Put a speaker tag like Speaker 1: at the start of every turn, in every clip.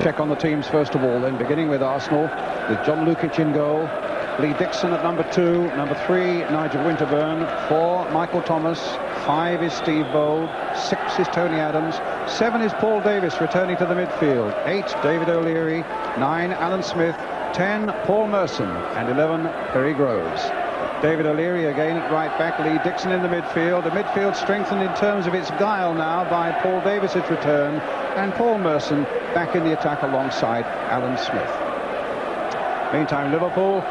Speaker 1: check on the teams first of all, then, beginning with Arsenal, with John Lukic in goal, Lee Dixon at number 2, number 3, Nigel Winterburn, 4, Michael Thomas, 5 is Steve Bold, 6 is Tony Adams, 7 is Paul Davis returning to the midfield, 8, David O'Leary, 9, Alan Smith, 10, Paul Merson, and 11, Perry Groves. David O'Leary again at right back, Lee Dixon in the midfield. The midfield strengthened in terms of its guile now by Paul Davis's return, and Paul Merson back in the attack alongside Alan Smith. Meantime, Liverpool,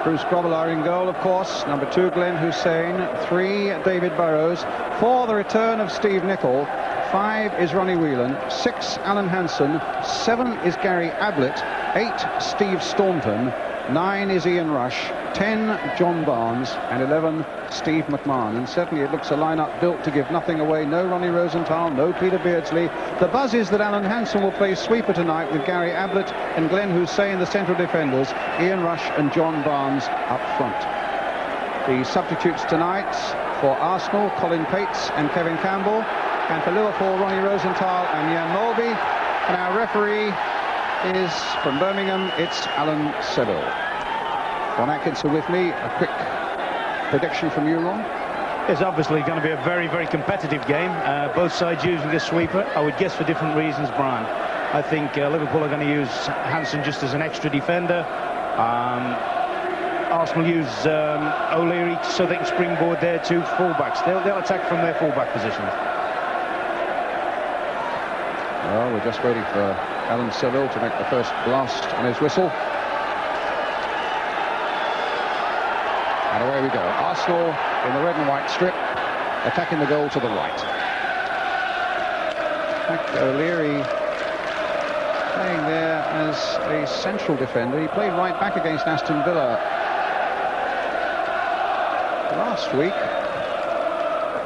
Speaker 1: Bruce Grobbelaar in goal, of course. Number 2, Glenn Hussein. 3, David Burrows. 4, the return of Steve Nicol. 5 is Ronnie Whelan. 6, Alan Hansen. 7 is Gary Ablett. 8, Steve Staunton. 9 is Ian Rush. 10, John Barnes. And 11, Steve McMahon. And certainly it looks a lineup built to give nothing away. No Ronnie Rosenthal, no Peter Beardsley. The buzz is that Alan Hansen will play sweeper tonight with Gary Ablett and Glenn Hussein, the central defenders, Ian Rush and John Barnes up front. The substitutes tonight for Arsenal, Colin Pates and Kevin Campbell. And for Liverpool, Ronnie Rosenthal and Jan Molby. And our referee is from Birmingham, it's Alan Seville. Ron Atkinson with me. A quick prediction from you, Ron?
Speaker 2: It's obviously going to be a very, very competitive game. Both sides using a sweeper. I would guess for different reasons, Brian. I think Liverpool are going to use Hansen just as an extra defender. Arsenal use O'Leary so they can springboard their 2 fullbacks. They'll attack from their fullback positions.
Speaker 1: Well, we're just waiting for Alan Seville to make the first blast on his whistle. And away we go. Arsenal in the red and white strip, attacking the goal to the right. In fact, O'Leary playing there as a central defender. He played right back against Aston Villa last week.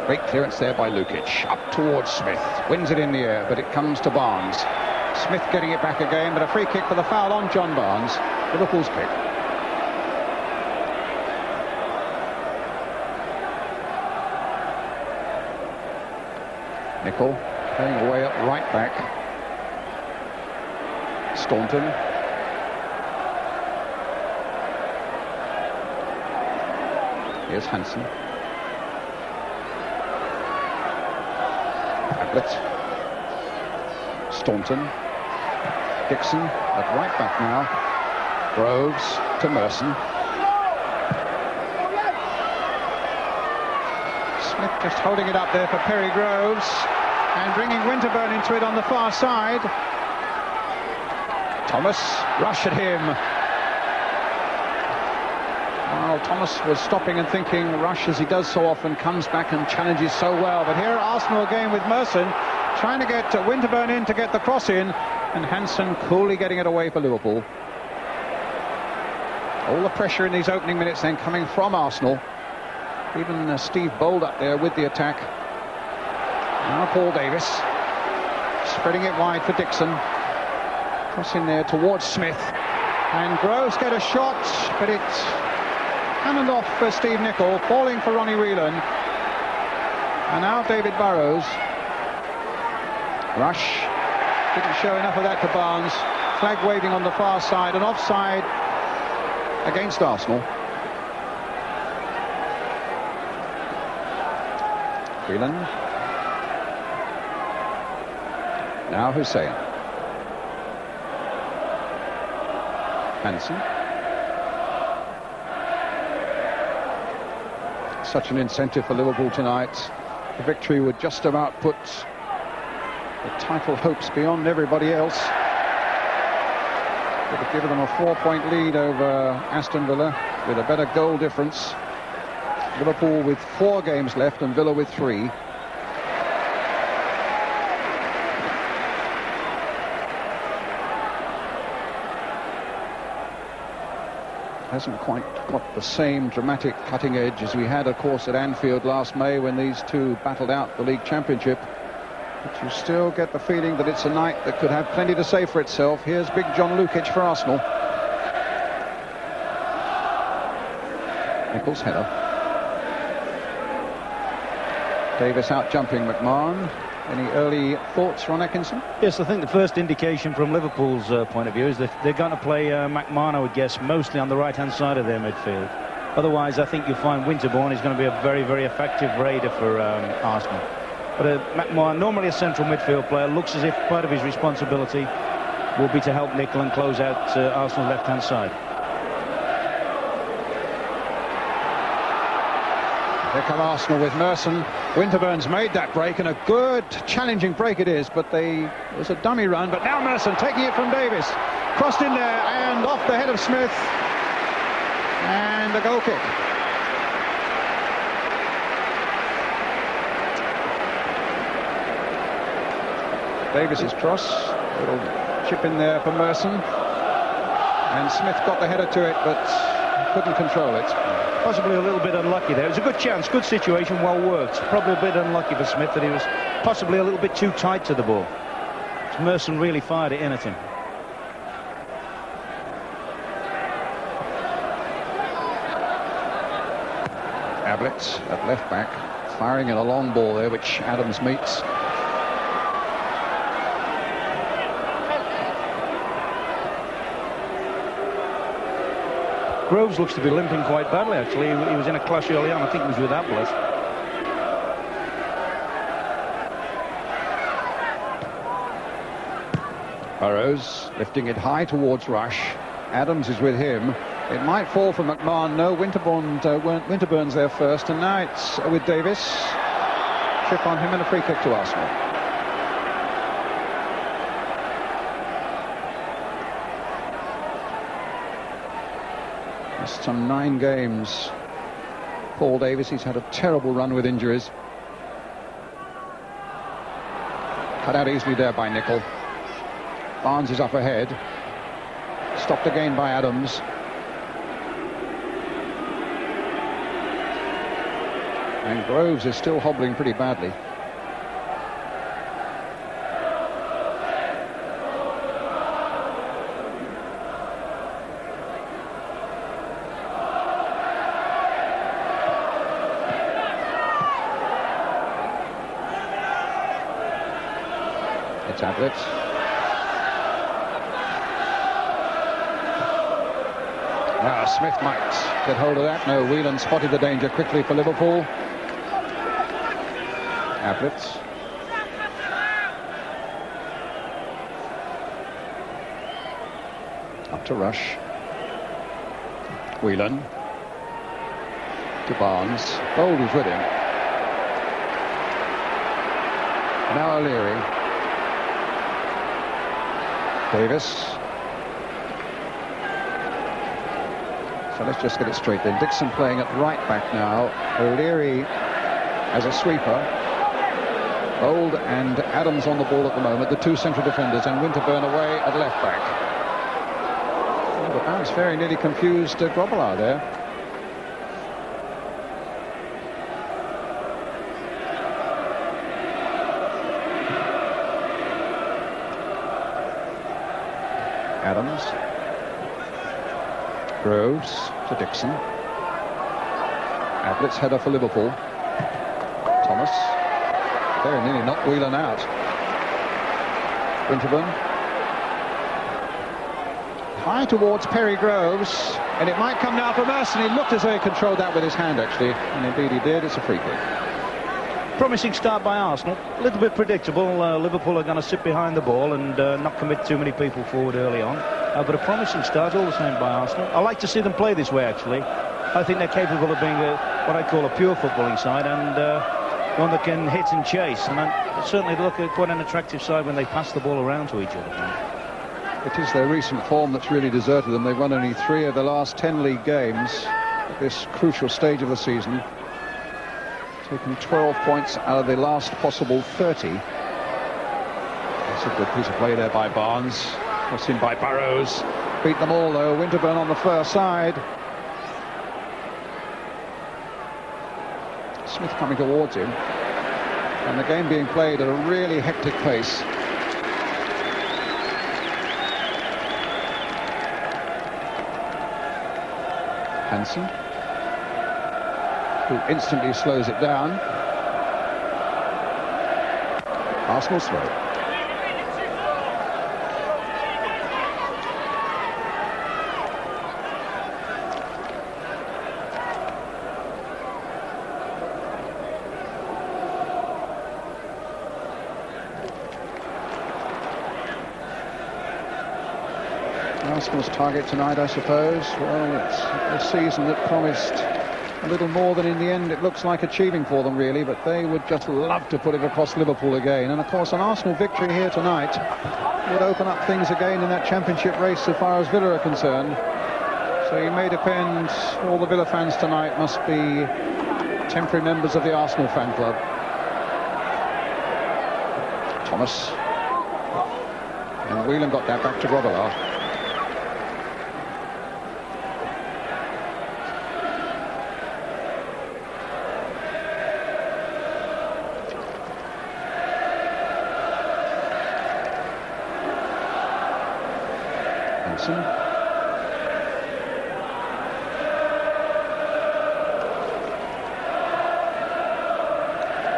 Speaker 1: Great clearance there by Lukic. Up towards Smith. Wins it in the air, but it comes to Barnes. Smith getting it back again, but a free kick for the foul on John Barnes. Liverpool's kick. Nicol playing away at right back. Staunton. Here's Hansen. Ablett. Staunton. Dixon at right back now. Groves to Merson. Smith just holding it up there for Perry Groves and bringing Winterburn into it on the far side. Thomas, rush at him. Well, Thomas was stopping and thinking. Rush, as he does so often, comes back and challenges so well. But here Arsenal again with Merson trying to get Winterburn in to get the cross in, and Hansen coolly getting it away for Liverpool. All the pressure in these opening minutes then coming from Arsenal. Even Steve Bold up there with the attack. Now Paul Davis spreading it wide for Dixon. Crossing there towards Smith, and Groves get a shot, but it's cannoned off for Steve Nicol, falling for Ronnie Whelan. And now David Burrows. Rush didn't show enough of that to Barnes. Flag waving on the far side, and offside against Arsenal. Whelan. Now Hussein. Hansen. Such an incentive for Liverpool tonight. The victory would just about put the title hopes beyond everybody else. It would have given them a 4-point lead over Aston Villa with a better goal difference. Liverpool with 4 games left and Villa with 3. Hasn't quite got the same dramatic cutting edge as we had, of course, at Anfield last May when these two battled out the league championship. But you still get the feeling that it's a night that could have plenty to say for itself. Here's big John Lukic for Arsenal. Nichols' header. Davis out jumping McMahon. Any early thoughts, Ron Atkinson?
Speaker 2: Yes, I think the first indication from Liverpool's point of view is that they're going to play McMahon, I would guess, mostly on the right-hand side of their midfield. Otherwise, I think you'll find Winterborn is going to be a very, very effective raider for Arsenal. But McMahon, normally a central midfield player, looks as if part of his responsibility will be to help Nickel and close out Arsenal's left-hand side.
Speaker 1: Here come Arsenal with Merson. Winterburn's made that break, and a good challenging break it is, but it was a dummy run. But now Merson taking it from Davis, crossed in there and off the head of Smith, and a goal kick. Davis's cross, a little chip in there for Merson, and Smith got the header to it, but couldn't control it.
Speaker 2: Possibly a little bit unlucky there. It was a good chance, good situation, well worked. Probably a bit unlucky for Smith that he was possibly a little bit too tight to the ball. Merson really fired it in at him.
Speaker 1: Ablett at left back, firing in a long ball there, which Adams meets.
Speaker 2: Groves looks to be limping quite badly, actually. He was in a clash early on. I think it was with Ablett.
Speaker 1: Burrows lifting it high towards Rush. Adams is with him. It might fall for McMahon. No, Winterburn's there first, and now it's with Davis. Chip on him and a free kick to Arsenal. Some 9 games. Paul Davis, he's had a terrible run with injuries. Cut out easily there by Nickel. Barnes is up ahead. Stopped again by Adams. And Groves is still hobbling pretty badly. Ablett. Now Smith might get hold of that. No, Whelan spotted the danger quickly for Liverpool. Ablett. Up to Rush. Whelan. To Barnes. Bold is with him. Now O'Leary. Davis. So let's just get it straight then. Dixon playing at right back now. O'Leary as a sweeper. Bold and Adams on the ball at the moment, the 2 central defenders, and Winterburn away at left back. Oh, the bounce very nearly confused Grobbelaar there. Adams. Groves to Dixon. Ablett's header for Liverpool. Thomas. Very nearly knocked Whelan out. Winterburn. High towards Perry Groves, and it might come now for Merson. He looked as though he controlled that with his hand, actually, and indeed he did. It's a free kick.
Speaker 2: Promising start by Arsenal. A little bit predictable. Liverpool are going to sit behind the ball and not commit too many people forward early on. But a promising start all the same by Arsenal. I like to see them play this way, actually. I think they're capable of being what I call a pure footballing side, and one that can hit and chase. And certainly look at quite an attractive side when they pass the ball around to each other.
Speaker 1: It is their recent form that's really deserted them. They've won only 3 of the last 10 league games at this crucial stage of the season. Taken 12 points out of the last possible 30. That's a good piece of play there by Barnes. What's in by Burrows. Beat them all though. Winterburn on the far side. Smith coming towards him. And the game being played at a really hectic pace. Hansen, who instantly slows it down. Arsenal's throw. Arsenal's target tonight, I suppose. Well, it's a season that promised a little more than in the end it looks like achieving for them, really, but they would just love to put it across Liverpool again. And of course an Arsenal victory here tonight would open up things again in that championship race so far as Villa are concerned. So you may depend, all the Villa fans tonight must be temporary members of the Arsenal fan club. Thomas. And Whelan got that back to Robillard.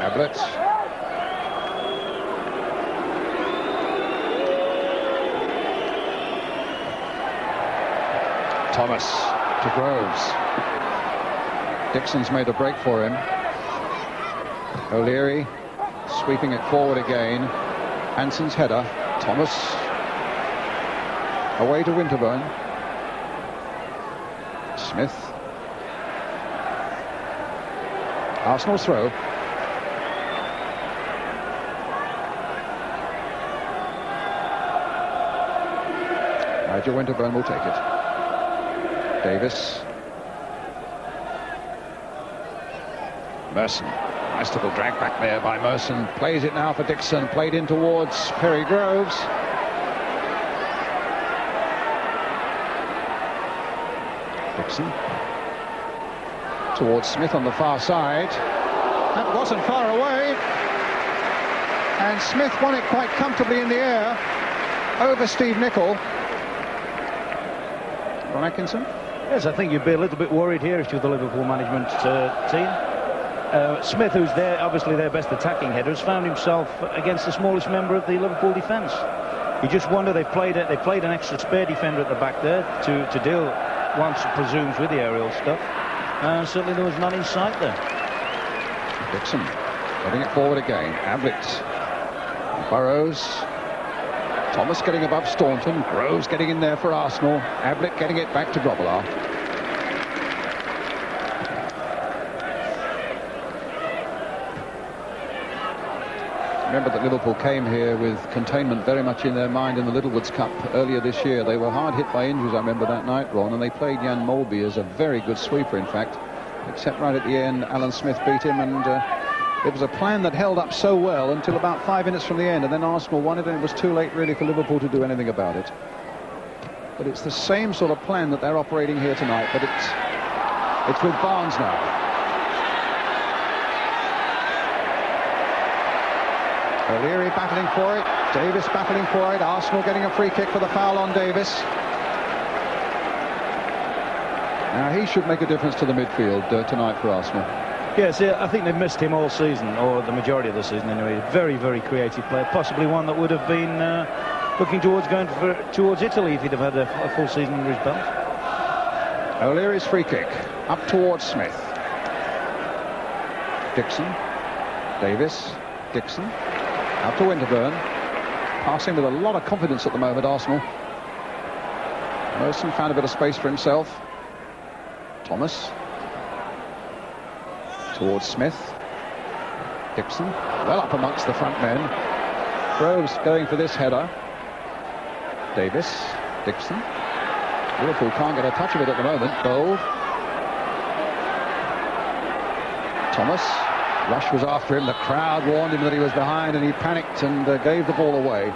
Speaker 1: Avril. Thomas to Groves. Dixon's made a break for him. O'Leary sweeping it forward again. Hansen's header. Thomas away to Winterburn. Smith. Arsenal's throw. Nigel Winterburn will take it. Davis. Merson. Nice little drag back there by Merson. Plays it now for Dixon. Played in towards Perry Groves. Dixon. Towards Smith on the far side. That wasn't far away. And Smith won it quite comfortably in the air over Steve Nicol. Ron Atkinson?
Speaker 2: Yes, I think you'd be a little bit worried here if you're the Liverpool management team. Smith, who's obviously their best attacking header, has found himself against the smallest member of the Liverpool defence. You just wonder, they played an extra spare defender at the back there to deal, one presumes, with the aerial stuff. Certainly there was none in sight there.
Speaker 1: Dixon getting it forward again. Ablett. Burrows. Thomas getting above Staunton. Groves getting in there for Arsenal. Ablett getting it back to Grobbelaar. Remember that Liverpool came here with containment very much in their mind in the Littlewoods Cup earlier this year. They were hard hit by injuries, I remember that night, Ron, and they played Jan Molby as a very good sweeper, in fact. Except right at the end, Alan Smith beat him, and it was a plan that held up so well until about 5 minutes from the end, and then Arsenal won it, and it was too late really for Liverpool to do anything about it. But it's the same sort of plan that they're operating here tonight, but it's with Barnes now. O'Leary battling for it, Davis battling for it, Arsenal getting a free kick for the foul on Davis. Now he should make a difference to the midfield tonight for Arsenal.
Speaker 2: Yes, I think they've missed him all season, or the majority of the season anyway. Very, very creative player, possibly one that would have been looking towards towards Italy if he'd have had a full season under his belt.
Speaker 1: O'Leary's free kick, up towards Smith. Dixon, Davis, Dixon, out to Winterburn. Passing with a lot of confidence at the moment, Arsenal. Merson found a bit of space for himself. Thomas. Towards Smith. Dixon, well up amongst the front men. Groves going for this header. Davis, Dixon. Liverpool can't get a touch of it at the moment. Gold. Thomas. Rush was after him. The crowd warned him that he was behind, and he panicked and gave the ball away.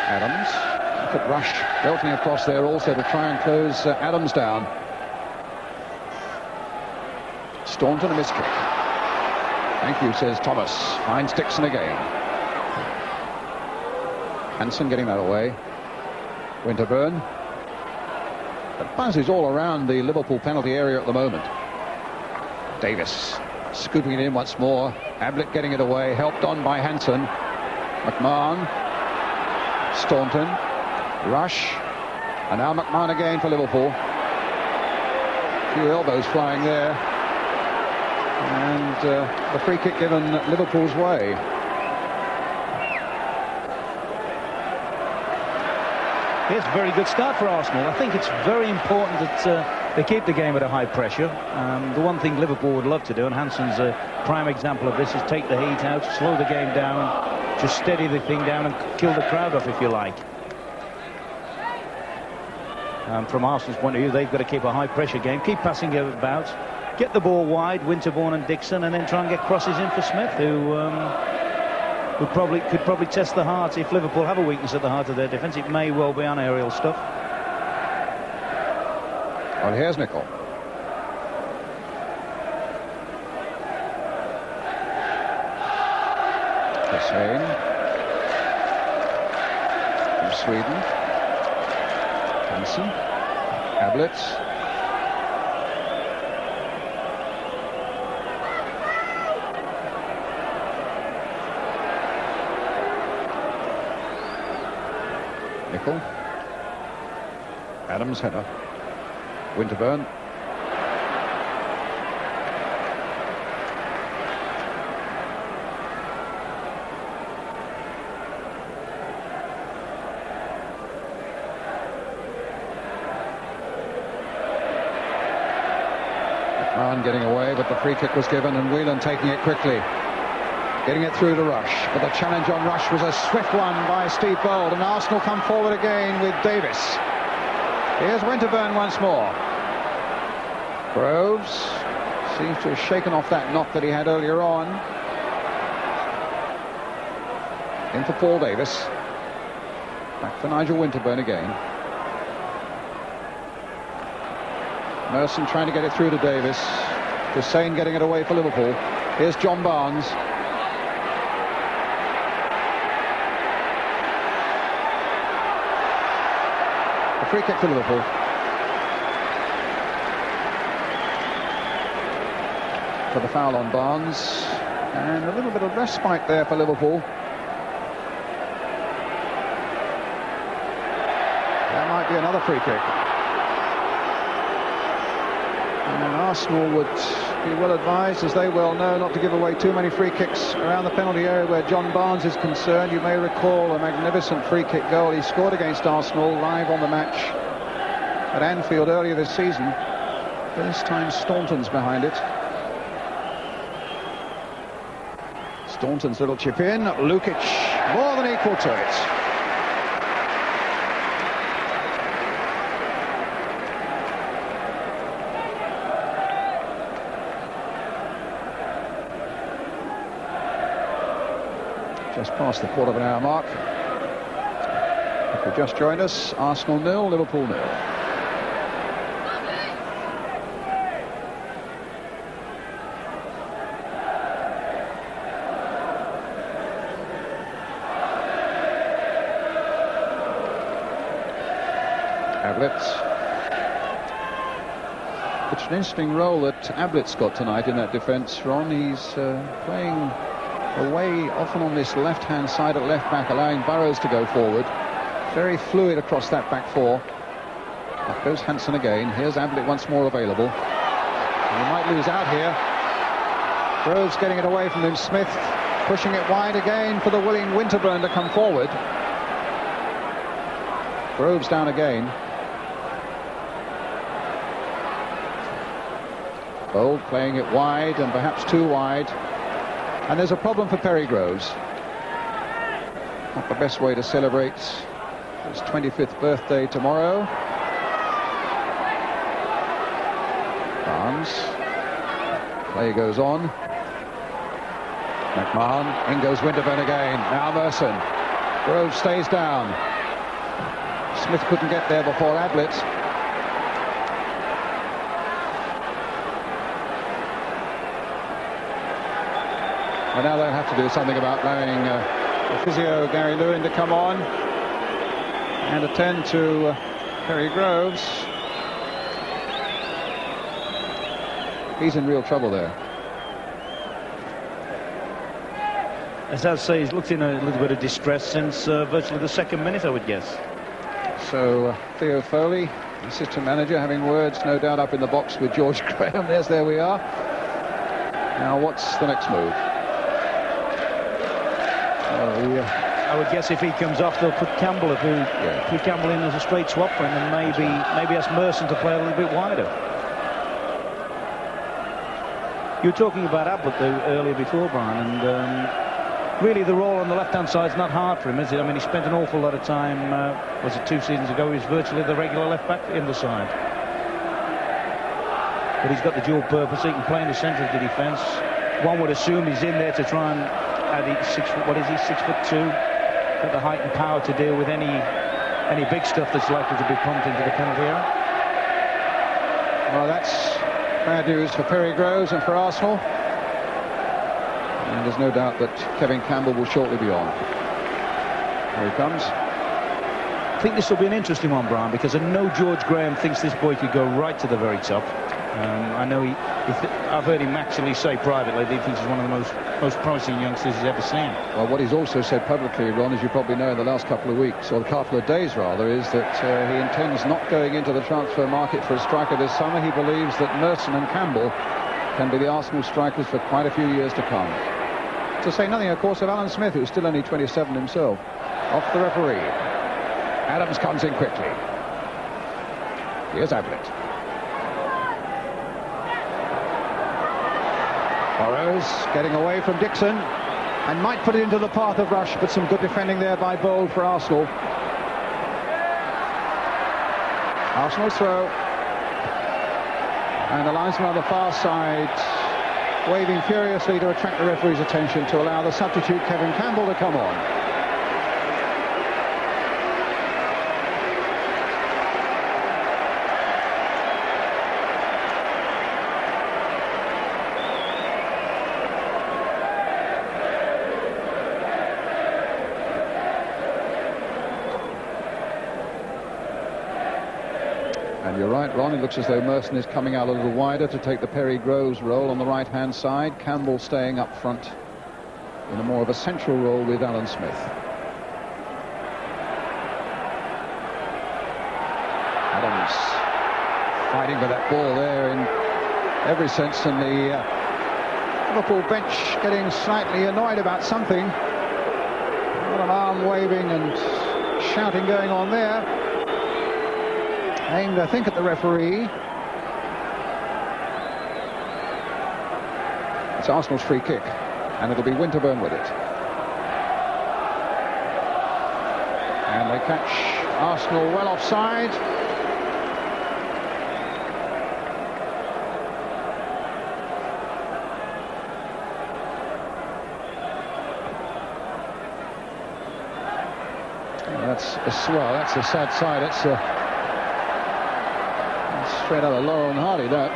Speaker 1: Adams. Look at Rush belting across there also to try and close Adams down. Staunton, a miskick. Thank you, says Thomas. Finds Dixon again. Hansen getting that away. Winterburn. The buzz is all around the Liverpool penalty area at the moment. Davis. Scooping it in once more. Ablett getting it away, helped on by Hansen. McMahon. Staunton. Rush. And now McMahon again for Liverpool. A few elbows flying there. And the free kick given Liverpool's way.
Speaker 2: It's a very good start for Arsenal. I think it's very important that they keep the game at a high pressure. The one thing Liverpool would love to do, and Hansen's a prime example of this, is take the heat out, slow the game down, just steady the thing down and kill the crowd off, if you like. From Arsenal's point of view, they've got to keep a high pressure game, keep passing it about, get the ball wide, Winterborn and Dixon, and then try and get crosses in for Smith, who could probably test the heart. If Liverpool have a weakness at the heart of their defence, it may well be on aerial stuff.
Speaker 1: Well, here's Nicol. Hussein from Sweden. Hansen. Ablett. Nicol. Adams header. Winterburn. McMahon getting away, but the free kick was given, and Whelan taking it quickly. Getting it through to Rush, but the challenge on Rush was a swift one by Steve Bold, and Arsenal come forward again with Davis. Here's Winterburn once more. Groves seems to have shaken off that knock that he had earlier on. In for Paul Davis. Back for Nigel Winterburn again. Merson trying to get it through to Davis. Hussein getting it away for Liverpool. Here's John Barnes. A free kick for Liverpool. For the foul on Barnes. And a little bit of respite there for Liverpool. That might be another free kick. And Arsenal would be well advised, as they well know, not to give away too many free kicks around the penalty area where John Barnes is concerned. You may recall a magnificent free kick goal he scored against Arsenal live on the match at Anfield earlier this season. This time Staunton's behind it. Staunton's little chip in. Lukic more than equal to it. Just past the quarter of an hour mark. If you've just joined us, Arsenal 0, Liverpool 0. Ablett. It's an interesting role that Ablett's got tonight in that defence, Ron. He's playing away often on this left-hand side at left-back, allowing Burrows to go forward. Very fluid across that back four. Up goes Hansen again. Here's Ablett once more available. And he might lose out here. Groves getting it away from him. Smith pushing it wide again for the willing Winterburn to come forward. Groves down again. Bold playing it wide, and perhaps too wide. And there's a problem for Perry Groves. Not the best way to celebrate his 25th birthday tomorrow. Barnes. Play goes on. McMahon. In goes Winterburn again. Now Merson. Groves stays down. Smith couldn't get there before Ablett. And now they'll have to do something about allowing the physio Gary Lewin to come on and attend to Perry Groves. He's in real trouble there.
Speaker 2: As I say, he's looked in a little bit of distress since virtually the second minute, I would guess.
Speaker 1: So Theo Foley, assistant manager, having words no doubt up in the box with George Graham. There we are. Now what's the next move?
Speaker 2: I would guess if he comes off, they'll put Campbell, put Campbell in as a straight swap for him, and maybe ask Merson to play a little bit wider. You were talking about Abbott earlier before, Brian, and really the role on the left-hand side is not hard for him, is it? I mean, he spent an awful lot of time, was it 2 seasons ago, he was virtually the regular left-back in the side. But he's got the dual purpose, he can play in the centre of the defence. One would assume he's in there to try and add 6 foot, what is he, 6'2", got the height and power to deal with any big stuff that's likely to be pumped into the penalty area.
Speaker 1: Well, that's bad news for Perry Groves and for Arsenal. And there's no doubt that Kevin Campbell will shortly be on. Here he comes.
Speaker 2: I think this will be an interesting one, Brian, because I know George Graham thinks this boy could go right to the very top. I know I've heard him actually say privately that he thinks he's one of the most promising youngsters he's ever seen.
Speaker 1: Well, what he's also said publicly, Ron, as you probably know, in the last couple of weeks, or a couple of days rather, is that he intends not going into the transfer market for a striker this summer. He believes that Merson and Campbell can be the Arsenal strikers for quite a few years to come. To say nothing, of course, of Alan Smith, who's still only 27 himself. Off the referee. Adams comes in quickly. Here's Ablett. Burrows getting away from Dixon and might put it into the path of Rush, but some good defending there by Bold for Arsenal. Arsenal's throw. And the linesman on the far side waving furiously to attract the referee's attention to allow the substitute Kevin Campbell to come on. And you're right, Ron, it looks as though Merson is coming out a little wider to take the Perry Groves role on the right-hand side. Campbell staying up front in a more of a central role with Alan Smith. Adams fighting for that ball there in every sense, and the Liverpool bench getting slightly annoyed about something. A lot of arm waving and shouting going on there. Aimed, I think, at the referee. It's Arsenal's free kick, and it'll be Winterburn with it. And they catch Arsenal well offside. Well, that's a sad side. It's straight out of Laurel and Hardy, that.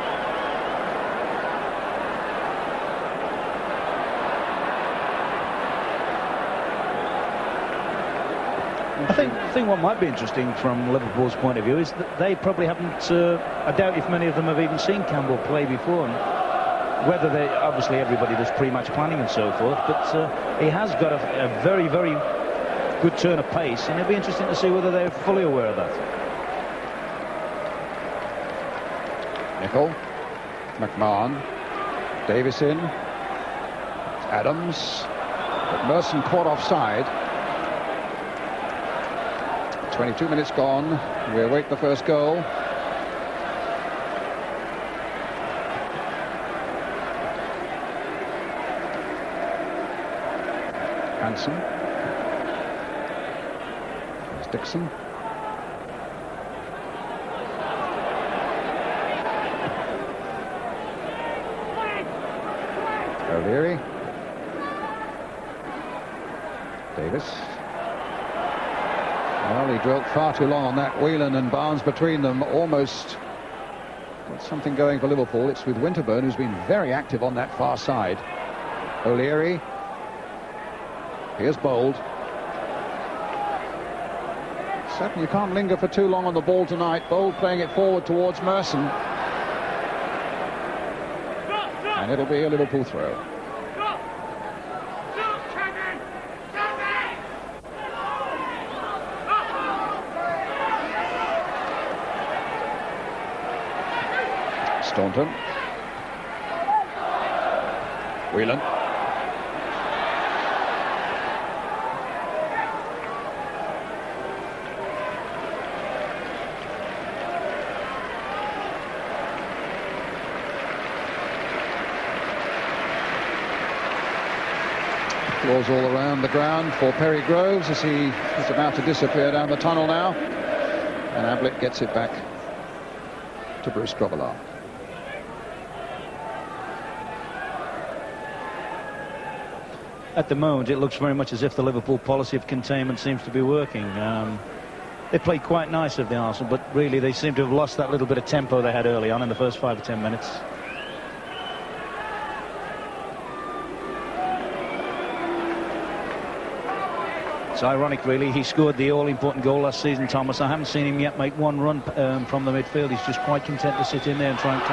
Speaker 2: I think what might be interesting from Liverpool's point of view is that they probably haven't, I doubt if many of them have even seen Campbell play before, and whether they, obviously everybody does pre-match planning and so forth, but he has got a very, very good turn of pace, and it'll be interesting to see whether they're fully aware of that.
Speaker 1: Nicol, McMahon, Davis in, Adams, but Merson caught offside. 22 minutes gone, we await the first goal. Hansen, there's Dixon. O'Leary, Davis. Well, he dwelt far too long on that. Whelan and Barnes between them almost got something going for Liverpool. It's with Winterburn, who's been very active on that far side. O'Leary. Here's Bold. Certainly you can't linger for too long on the ball tonight. Bold playing it forward towards Merson. And it'll be a Liverpool throw. Staunton. Whelan. Applause all around the ground for Perry Groves as he is about to disappear down the tunnel now. And Ablett gets it back to Bruce Grobbelaar.
Speaker 2: At the moment, it looks very much as if the Liverpool policy of containment seems to be working. They played quite nice of the Arsenal, but really they seem to have lost that little bit of tempo they had early on in the first 5 or 10 minutes. It's ironic, really. He scored the all-important goal last season, Thomas. I haven't seen him yet make one run from the midfield. He's just quite content to sit in there and try and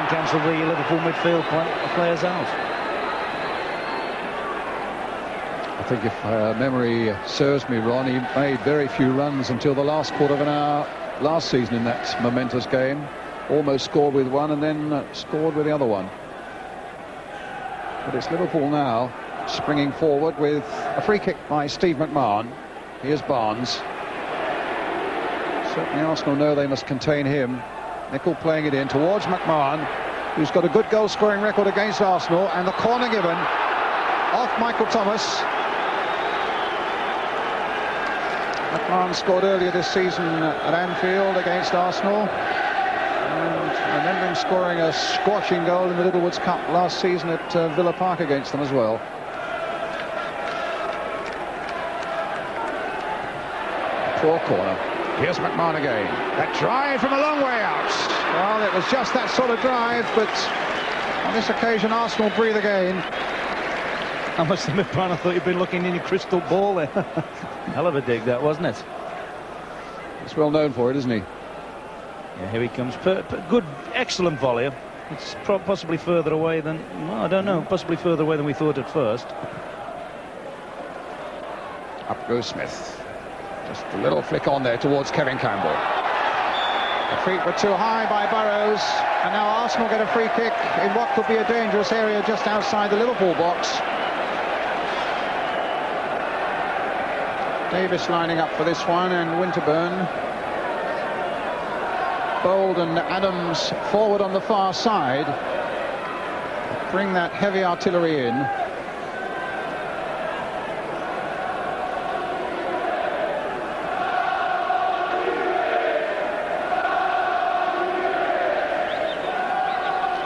Speaker 2: cancel the Liverpool midfield players out.
Speaker 1: I think if memory serves me, Ron, he made very few runs until the last quarter of an hour last season in that momentous game. Almost scored with one and then scored with the other one. But it's Liverpool now, springing forward with a free kick by Steve McMahon. Here's Barnes. Certainly Arsenal know they must contain him. Nicol playing it in towards McMahon, who's got a good goal-scoring record against Arsenal, and the corner given off Michael Thomas. McMahon scored earlier this season at Anfield against Arsenal, and I remember him scoring a squashing goal in the Littlewoods Cup last season at Villa Park against them as well. Poor corner. Here's McMahon again. That drive from a long way out. Well, it was just that sort of drive, but on this occasion Arsenal breathe again.
Speaker 2: I must admit, Brian, I thought you'd been looking in your crystal ball there. Hell of a dig that, wasn't it?
Speaker 1: He's well known for it, isn't he?
Speaker 2: Yeah, here he comes. Good, excellent volley. It's possibly further away than, well, I don't know, possibly further away than we thought at first.
Speaker 1: Up goes Smith. Just a little flick on there towards Kevin Campbell. The feet were too high by Burrows, and now Arsenal get a free kick in what could be a dangerous area just outside the Liverpool box. Davis lining up for this one, and Winterburn. Bold and Adams forward on the far side. Bring that heavy artillery in.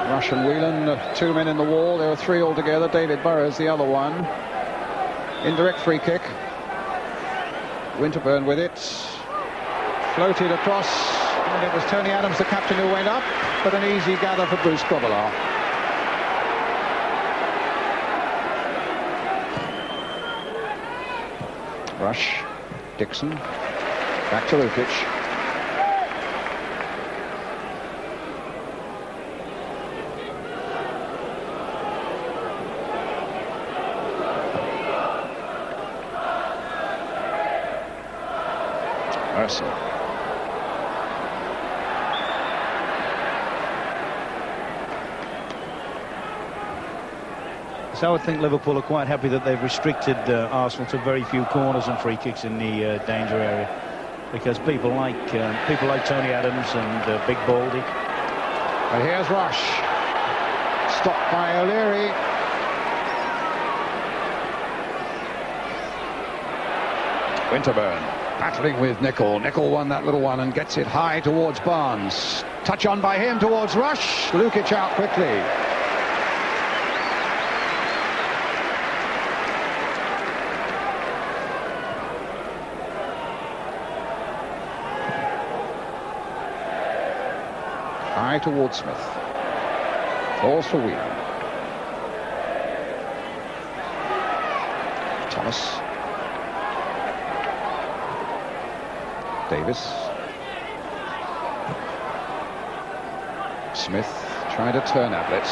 Speaker 1: Rush and Whelan, 2 men in the wall. There are 3 altogether. David Burrows, the other one. Indirect free kick. Winterburn with it. Floated across. And it was Tony Adams, the captain, who went up. But an easy gather for Bruce Grobbelaar. Rush. Dixon. Back to Lukic. Mercer.
Speaker 2: So I would think Liverpool are quite happy that they've restricted Arsenal to very few corners and free kicks in the danger area, because people like Tony Adams and Big Baldy.
Speaker 1: And here's Rush. Stopped by O'Leary. Winterburn battling with Nicol. Nicol won that little one and gets it high towards Barnes. Touch on by him towards Rush. Lukic out quickly. High towards Smith. Falls for Whelan. Thomas. Davis. Smith trying to turn Ablett.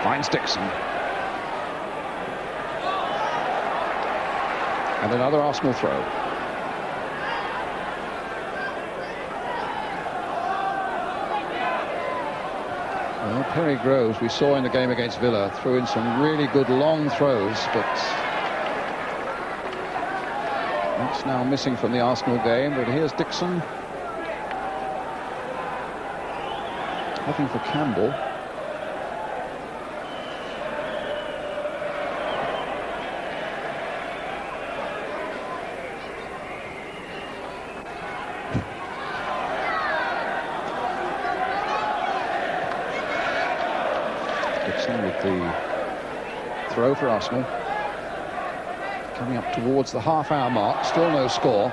Speaker 1: Finds Dixon. And another Arsenal throw. Well, Perry Groves, we saw in the game against Villa, threw in some really good long throws, but that's now missing from the Arsenal game. But here's Dixon looking for Campbell. Dixon with the throw for Arsenal. Coming up towards the half-hour mark, still no score.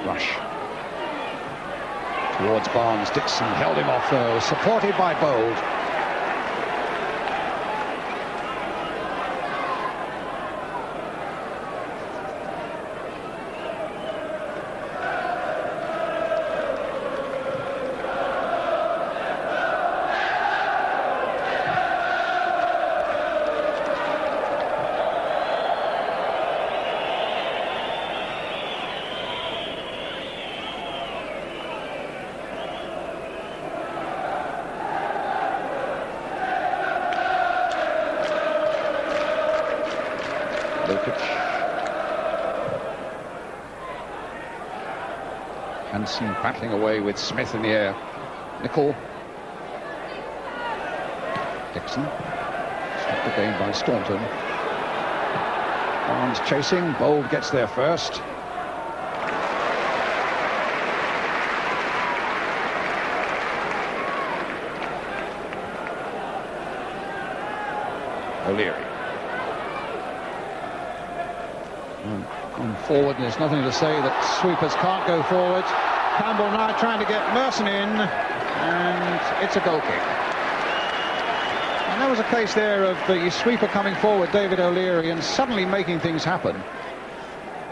Speaker 1: Rush towards Barnes. Dixon held him off though, supported by Bold. Hansen battling away with Smith in the air. Nicol. Dixon. Stopped again by Staunton. Barnes chasing. Bold gets there first. O'Leary. On forward, and there's nothing to say that sweepers can't go forward. Campbell now trying to get Merson in, and it's a goal kick. And there was a case there of the sweeper coming forward, David O'Leary, and suddenly making things happen,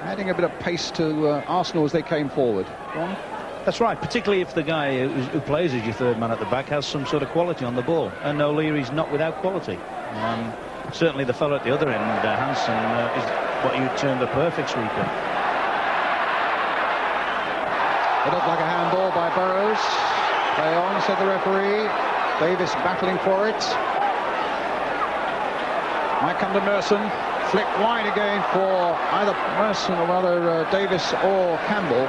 Speaker 1: adding a bit of pace to Arsenal as they came forward. Ron?
Speaker 2: That's right, particularly if the guy who plays as your third man at the back has some sort of quality on the ball, and O'Leary's not without quality. Certainly the fellow at the other end, Hansen, is what you'd term the perfect sweeper.
Speaker 1: It looked like a handball by Burrows. Play on, said the referee. Davis battling for it. Might come to Merson. Flick wide again for either Merson or rather Davis or Campbell.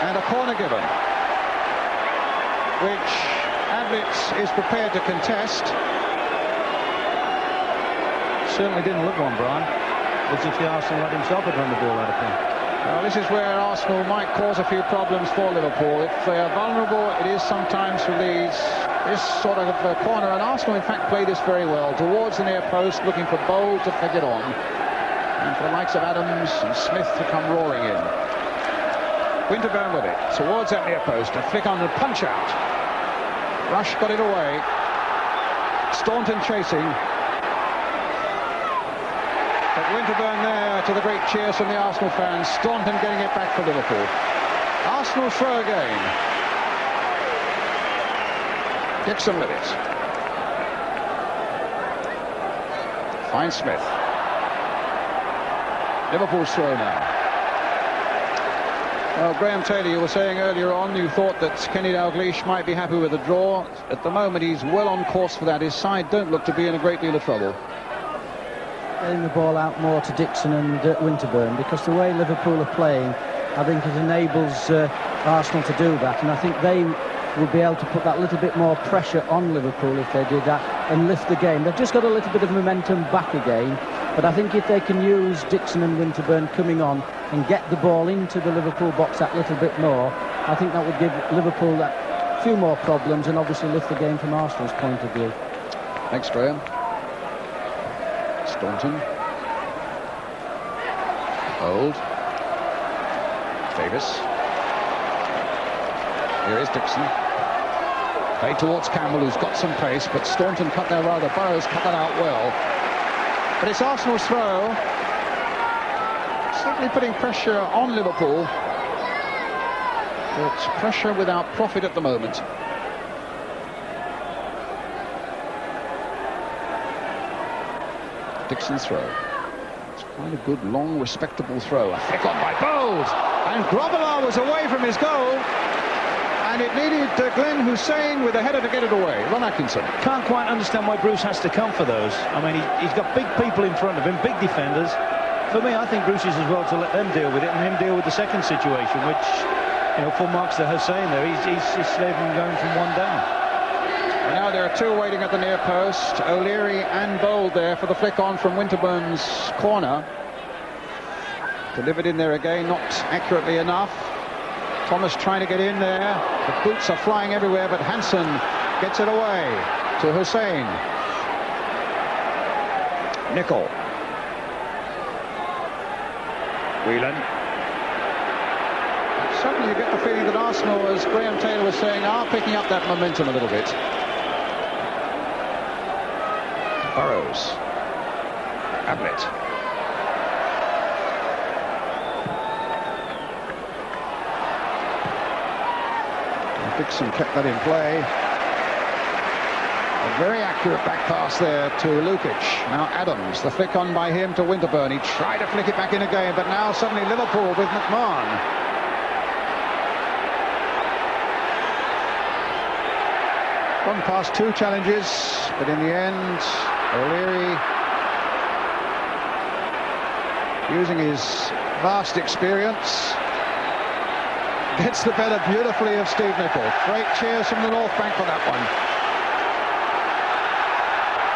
Speaker 1: And a corner given, which Adlitz is prepared to contest. Certainly didn't look one, Brian. Looks as if the Arsenal had himself had run the ball out of play. Well, this is where Arsenal might cause a few problems for Liverpool. If they are vulnerable, it is sometimes for this sort of corner. And Arsenal, in fact, play this very well. Towards the near post, looking for Bold to flick it on. And for the likes of Adams and Smith to come roaring in. Winterburn with it. Towards that near post. A flick on the punch out. Rush got it away. Staunton chasing. But Winterburn there to the great cheers from the Arsenal fans. Staunton getting it back for Liverpool. Arsenal throw again. Dixon with it. Finds Smith. Liverpool's throw now. Well, Graham Taylor, you were saying earlier on you thought that Kenny Dalglish might be happy with a draw. At the moment he's well on course for that. His side don't look to be in a great deal of trouble.
Speaker 3: Getting the ball out more to Dixon and Winterburn, because the way Liverpool are playing, I think it enables Arsenal to do that, and I think they will be able to put that little bit more pressure on Liverpool if they did that and lift the game. They've just got a little bit of momentum back again, but I think if they can use Dixon and Winterburn coming on and get the ball into the Liverpool box that little bit more, I think that would give Liverpool that few more problems and obviously lift the game from Arsenal's point of view.
Speaker 1: Thanks, Graham. Staunton. Bold. Davis. Here is Dixon. Play towards Campbell, who's got some pace, but Staunton cut there rather. Burrows cut that out well. But it's Arsenal's throw. Certainly putting pressure on Liverpool. But pressure without profit at the moment. Dixon's throw. It's quite a good, long, respectable throw. A flick on by Bold. And Grobbelaar was away from his goal. And it needed Glenn Hussein with a header to get it away. Ron Atkinson.
Speaker 2: Can't quite understand why Bruce has to come for those. I mean, he's got big people in front of him, big defenders. For me, I think Bruce is as well to let them deal with it and him deal with the second situation, which, you know, full marks to Hussein there. He's saved him going from one down.
Speaker 1: And now there are two waiting at the near post. O'Leary and Bold there for the flick on from Winterburn's corner. Delivered in there again, not accurately enough. Thomas trying to get in there. The boots are flying everywhere, but Hansen gets it away to Hussein. Nicol. Whelan. Suddenly you get the feeling that Arsenal, as Graham Taylor was saying, are picking up that momentum a little bit. Burrows. Ablett. Dixon kept that in play. A very accurate back pass there to Lukic. Now Adams, the flick on by him to Winterburn. He tried to flick it back in again, but now suddenly Liverpool with McMahon. Gone past two challenges, but in the end, O'Leary, using his vast experience, gets the better beautifully of Steve Nicol. Great cheers from the North Bank for that one.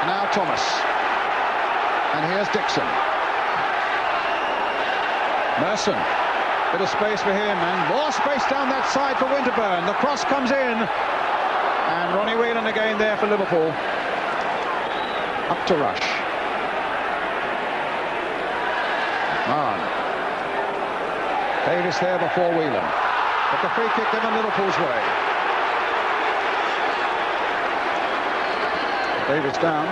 Speaker 1: And now Thomas. And here's Dixon. Merson. Bit of space for him, and more space down that side for Winterburn. The cross comes in. And Ronnie Whelan again there for Liverpool. Up to Rush. McMahon. Davis there before Whelan. But the free kick given Liverpool's way. Davis down.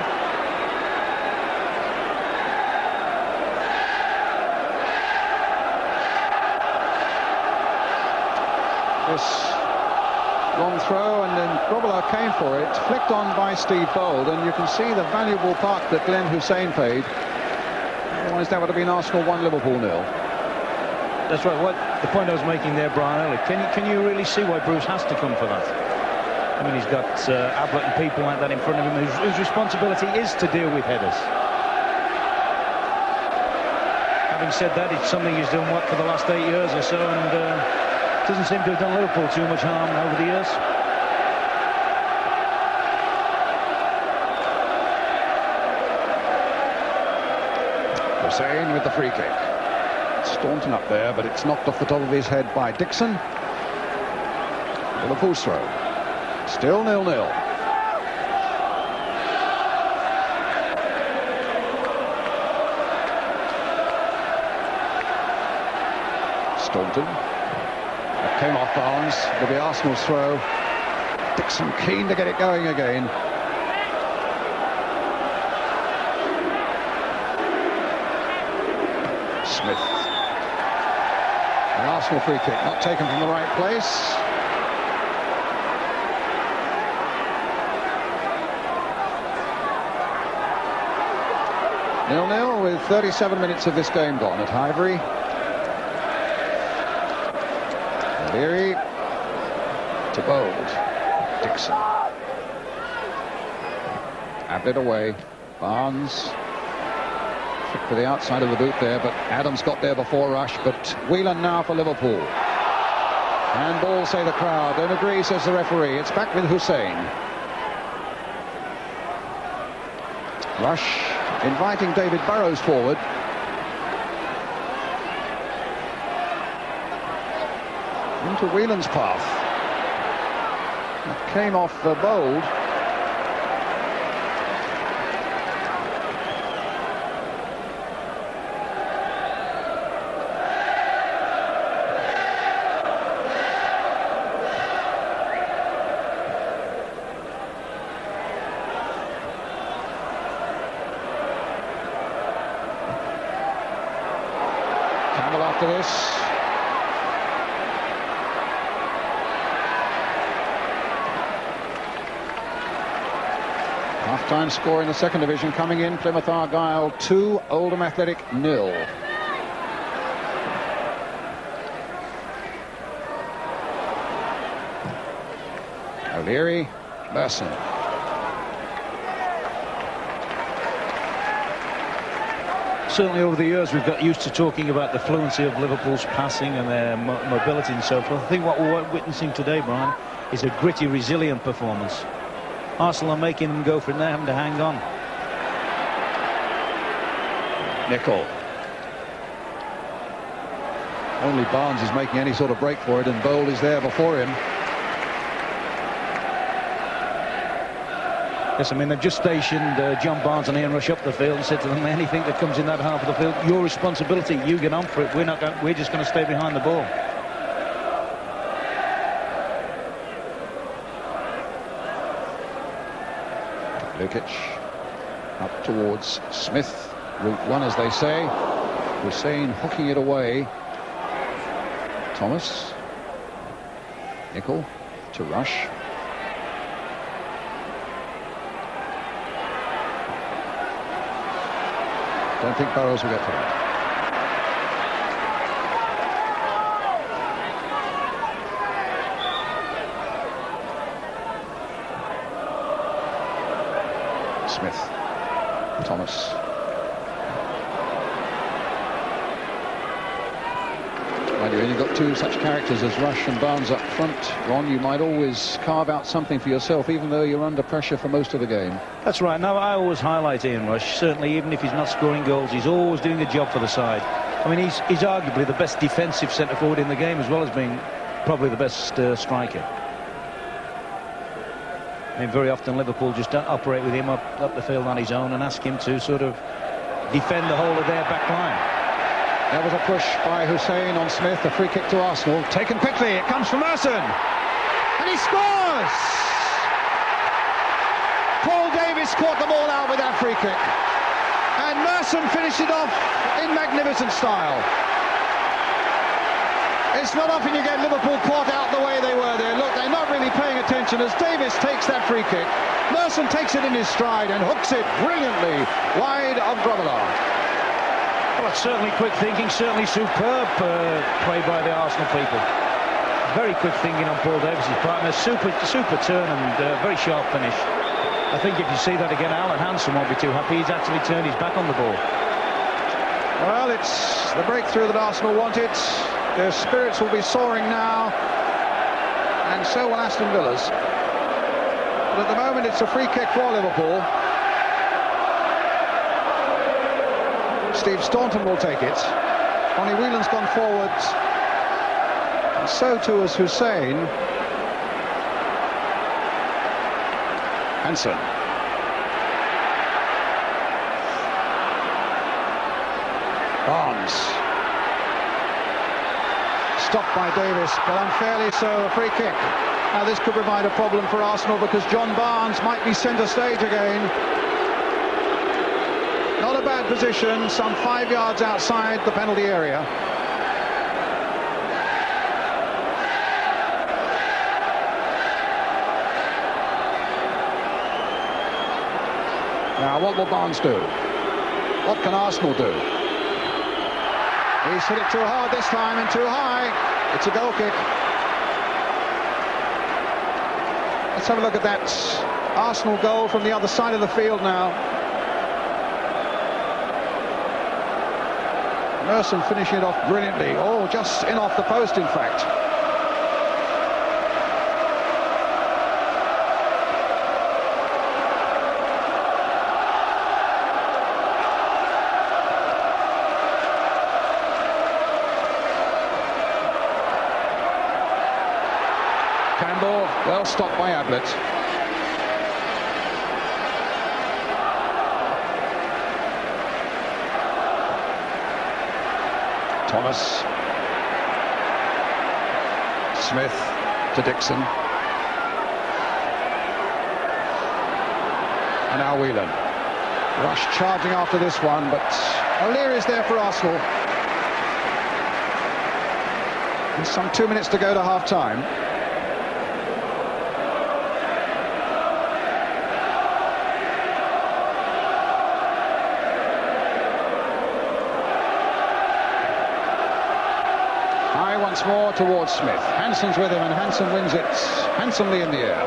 Speaker 1: This long throw, and then Grobbelaar came for it, flicked on by Steve Bold, and you can see the valuable part that Glenn Hussein played. Otherwise that would have been Arsenal 1, Liverpool 0.
Speaker 2: That's right. What the point I was making there, Brian, earlier. Can you really see why Bruce has to come for that? I mean, he's got Ablett and people like that in front of him whose responsibility is to deal with headers. Having said that, it's something he's done for the last 8 years or so, and doesn't seem to have done Liverpool too much harm over the years.
Speaker 1: Hussein with the free kick. Staunton up there, but it's knocked off the top of his head by Dixon. Liverpool's throw. Still 0-0. Staunton. That came off Barnes. It'll be Arsenal's throw. Dixon keen to get it going again. Smith. An Arsenal free kick, not taken from the right place. Nil-nil with 37 minutes of this game gone at Highbury. O'Leary to Bold. Dixon. Ablett away. Barnes. For the outside of the boot there, but Adams got there before Rush. But Whelan now for Liverpool. And ball, say the crowd. Don't agree, says the referee. It's back with Hussein. Rush inviting David Burrows forward. Into Whelan's path. That came off Bold. After this, Half-time score in the second division coming in. Plymouth Argyle 2, Oldham Athletic 0. O'Leary, Merson.
Speaker 2: Certainly over the years we've got used to talking about the fluency of Liverpool's passing and their mobility and so forth. I think what we're witnessing today, Brian, is a gritty, resilient performance. Arsenal are making them go for it, they're having to hang on.
Speaker 1: Nicol. Only Barnes is making any sort of break for it, and Bold is there before him.
Speaker 2: Yes, I mean, they've just stationed John Barnes and Ian Rush up the field and said to them, anything that comes in that half of the field, your responsibility, you get on for it. We're just going to stay behind the ball.
Speaker 1: Lukic up towards Smith. Route 1, as they say. Hussein hooking it away. Thomas. Nicol to Rush. Don't think Burrows will get to that. Smith. Thomas. Well, you've only got two such characters as Rush and Barnes up front, Ron. You might always carve out something for yourself, even though you're under pressure for most of the game.
Speaker 2: That's right. Now, I always highlight Ian Rush. Certainly, even if he's not scoring goals, he's always doing a job for the side. I mean, he's arguably the best defensive centre-forward in the game, as well as being probably the best striker. I mean, very often Liverpool just don't operate with him up the field on his own and ask him to sort of defend the whole of their back line.
Speaker 1: There was a push by Hussein on Smith, a free kick to Arsenal. Taken quickly, it comes from Merson. And he scores! Paul Davis caught the ball out with that free kick. And Merson finished it off in magnificent style. It's not often you get Liverpool caught out the way they were there. Look, they're not really paying attention as Davis takes that free kick. Merson takes it in his stride and hooks it brilliantly wide of Grobbelaar.
Speaker 2: Well, it's certainly quick thinking, certainly superb play by the Arsenal people. Very quick thinking on Paul Davis's part, and a super turn and very sharp finish. I think if you see that again, Alan Hansen won't be too happy. He's actually turned his back on the ball.
Speaker 1: Well, it's the breakthrough that Arsenal wanted. Their spirits will be soaring now, and so will Aston Villa's. But at the moment, it's a free kick for Liverpool. Steve Staunton will take it. Ronnie Whelan's gone forward, and so too has Hussein. Hansen. Barnes. Stopped by Davis, but unfairly so, a free kick. Now this could provide a problem for Arsenal because John Barnes might be centre stage again. Not a bad position, some 5 yards outside the penalty area. Now, what will Barnes do? What can Arsenal do? He's hit it too hard this time and too high. It's a goal kick. Let's have a look at that Arsenal goal from the other side of the field now. Merson finishing it off brilliantly. Oh, just in off the post, in fact. Campbell, well stopped by Ablett. Thomas. Smith to Dixon. And now Whelan. Rush charging after this one, but O'Leary is there for Arsenal. There's some 2 minutes to go to half-time. once more towards Smith. Hansen's with him, and Hansen wins it handsomely in the air.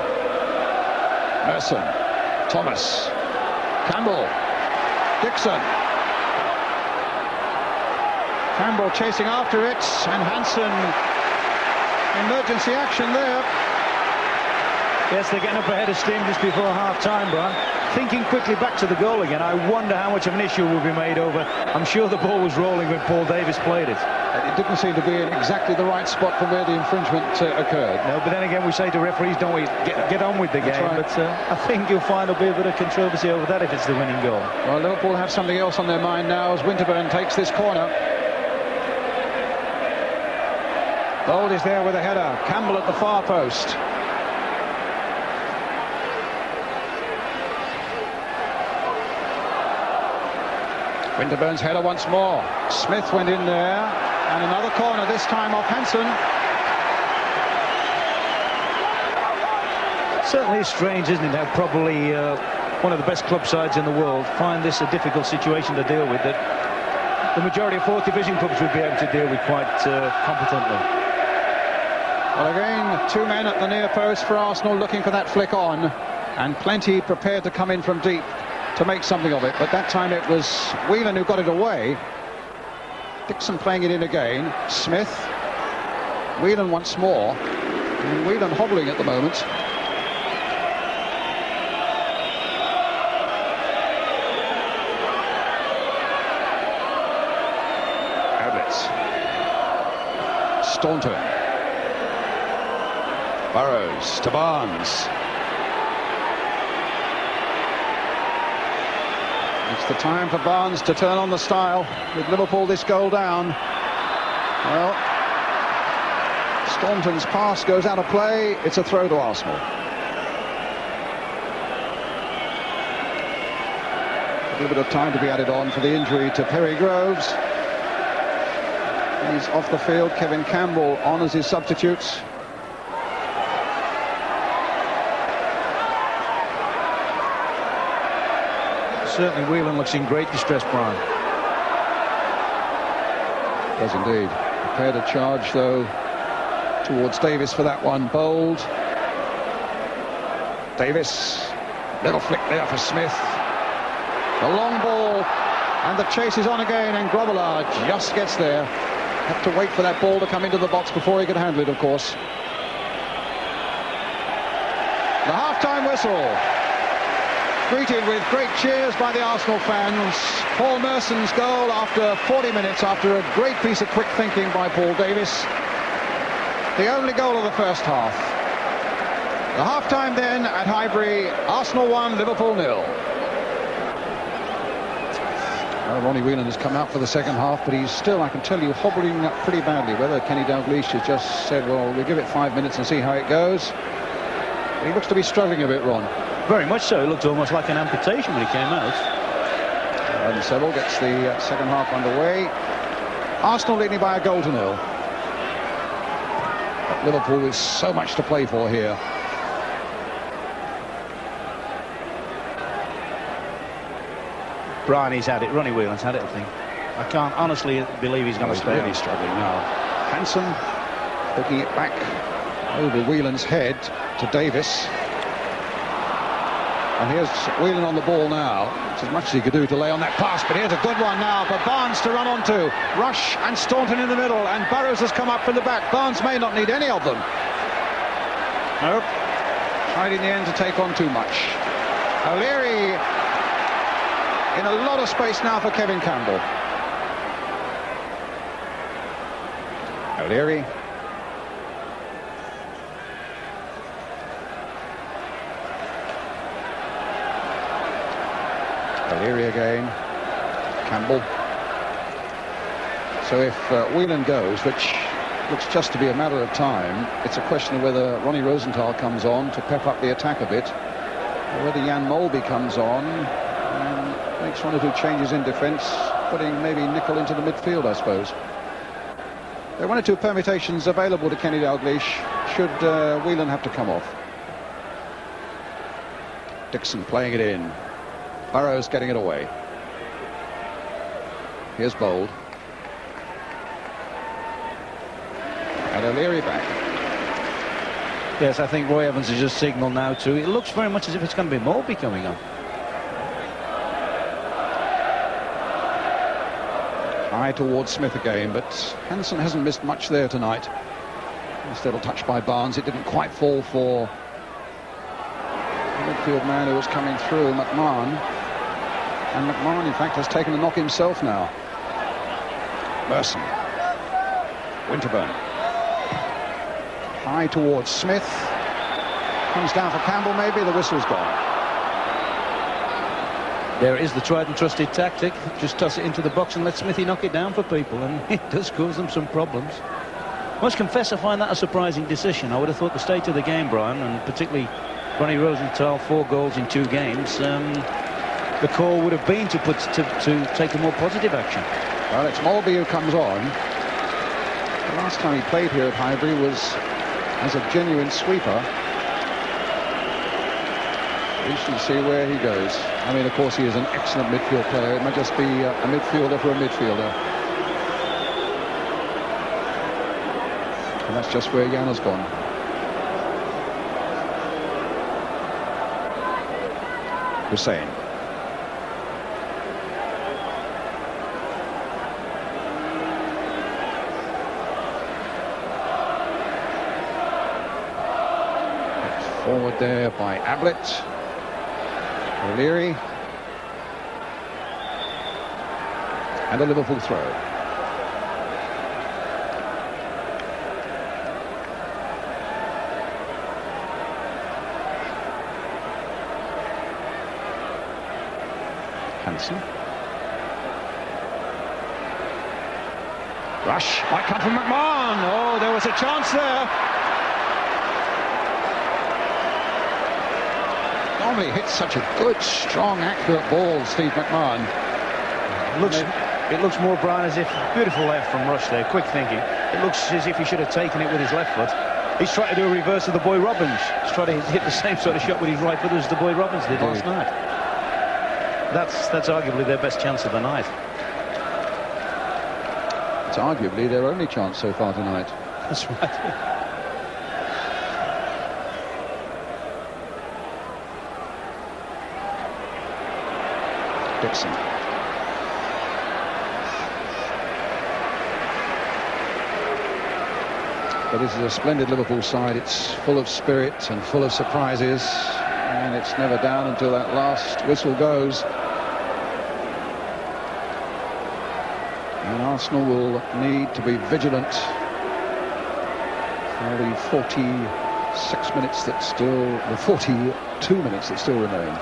Speaker 1: Merson, Thomas, Campbell, Dixon. Campbell chasing after it, and Hansen, emergency action there.
Speaker 2: Yes, they're getting up ahead of steam just before half-time, Brian. Thinking quickly back to the goal again, I wonder how much of an issue will be made over. I'm sure the ball was rolling when Paul Davis played it.
Speaker 1: It didn't seem to be in exactly the right spot from where the infringement occurred.
Speaker 2: No, but then again, we say to referees, don't we, get on with the game.
Speaker 1: Right.
Speaker 2: But I think you'll find there'll be a bit of controversy over that if it's the winning goal.
Speaker 1: Well, Liverpool have something else on their mind now as Winterburn takes this corner. Bold is there with a header. Campbell at the far post. Winterburn's header once more. Smith went in there, and another corner, this time off Hansen.
Speaker 2: Certainly it's strange, isn't it, how probably one of the best club sides in the world find this a difficult situation to deal with, that the majority of fourth division clubs would be able to deal with quite competently.
Speaker 1: Well, again, two men at the near post for Arsenal looking for that flick on, and plenty prepared to come in from deep to make something of it, but that time it was Whelan who got it away. Dixon playing it in again. Smith. Whelan once more. And Whelan hobbling at the moment. Outlets. Staunton. Burrows to Barnes. It's the time for Barnes to turn on the style with Liverpool this goal down. Well, Staunton's pass goes out of play. It's a throw to Arsenal. A little bit of time to be added on for the injury to Perry Groves. He's off the field. Kevin Campbell on as his substitutes.
Speaker 2: Certainly Whelan looks in great distress, Brian.
Speaker 1: Does indeed. Prepared a charge, though, towards Davis for that one. Bold. Davis. Little flick there for Smith. The long ball. And the chase is on again, and Grobbelaar just gets there. Had to wait for that ball to come into the box before he could handle it, of course. The half-time whistle. Greeted with great cheers by the Arsenal fans. Paul Merson's goal after 40 minutes, after a great piece of quick thinking by Paul Davis. The only goal of the first half. The half-time then at Highbury. Arsenal 1, Liverpool 0. Ronnie Whelan has come out for the second half, but he's still, I can tell you, hobbling up pretty badly. Whether Kenny Dalglish has just said, well, we'll give it 5 minutes and see how it goes. But he looks to be struggling a bit, Ron.
Speaker 2: Very much so. It looked almost like an amputation when he came out.
Speaker 1: And Seville gets the second half underway. Arsenal leading by a goal to 0. But Liverpool with so much to play for here.
Speaker 2: Brian, he's had it. Ronnie Whelan's had it, I think. I can't honestly believe he's going to stay.
Speaker 1: He's really struggling now. Hansen hooking it back over Whelan's head to Davis. And here's Whelan on the ball now. It's as much as he could do to lay on that pass, but here's a good one now for Barnes to run onto. Rush and Staunton in the middle, and Burrows has come up from the back. Barnes may not need any of them. Nope. Tried in the end to take on too much. O'Leary in a lot of space now for Kevin Campbell. O'Leary. O'Leary again. Campbell. So if Whelan goes, which looks just to be a matter of time, it's a question of whether Ronnie Rosenthal comes on to pep up the attack a bit, or whether Jan Molby comes on and makes one or two changes in defence, putting maybe Nicol into the midfield, I suppose. There are one or two permutations available to Kenny Dalglish should Whelan have to come off. Dixon playing it in. Burrows getting it away. Here's Bold. And O'Leary back.
Speaker 2: Yes, I think Roy Evans has just signalled now too. It looks very much as if it's going to be Moby coming on.
Speaker 1: High towards Smith again, but Hansen hasn't missed much there tonight. Instead of touched by Barnes, it didn't quite fall for the midfield man who was coming through, McMahon. And McMahon, in fact, has taken a knock himself now. Merson. Winterburn. High towards Smith. Comes down for Campbell, maybe. The whistle's gone.
Speaker 2: There is the tried and trusted tactic. Just toss it into the box and let Smithy knock it down for people, and it does cause them some problems. I must confess I find that a surprising decision. I would have thought the state of the game, Brian, and particularly Ronnie Rosenthal, 4 goals in 2 games, the call would have been to take a more positive action.
Speaker 1: Well, it's Mulby who comes on. The last time he played here at Highbury was as a genuine sweeper. We shall see where he goes. I mean, of course, he is an excellent midfield player. It might just be a midfielder for a midfielder. And that's just where Jan has gone. Hussein. Forward there by Ablett. O'Leary. And a Liverpool throw. Hansen. Rush might come from McMahon. Oh, there was a chance there. Normally hits such a good, strong, accurate ball, Steve McMahon.
Speaker 2: It looks more, Brian, as if beautiful left from Rush there, quick thinking. It looks as if he should have taken it with his left foot. He's trying to do a reverse of the boy Robbins. He's trying to hit the same sort of shot with his right foot as the boy Robbins did last night. That's arguably their best chance of the night.
Speaker 1: It's arguably their only chance so far tonight.
Speaker 2: That's right.
Speaker 1: Dixon. But this is a splendid Liverpool side. It's full of spirit and full of surprises, and it's never down until that last whistle goes. And Arsenal will need to be vigilant for the 46 minutes that still, the 42 minutes that still remain.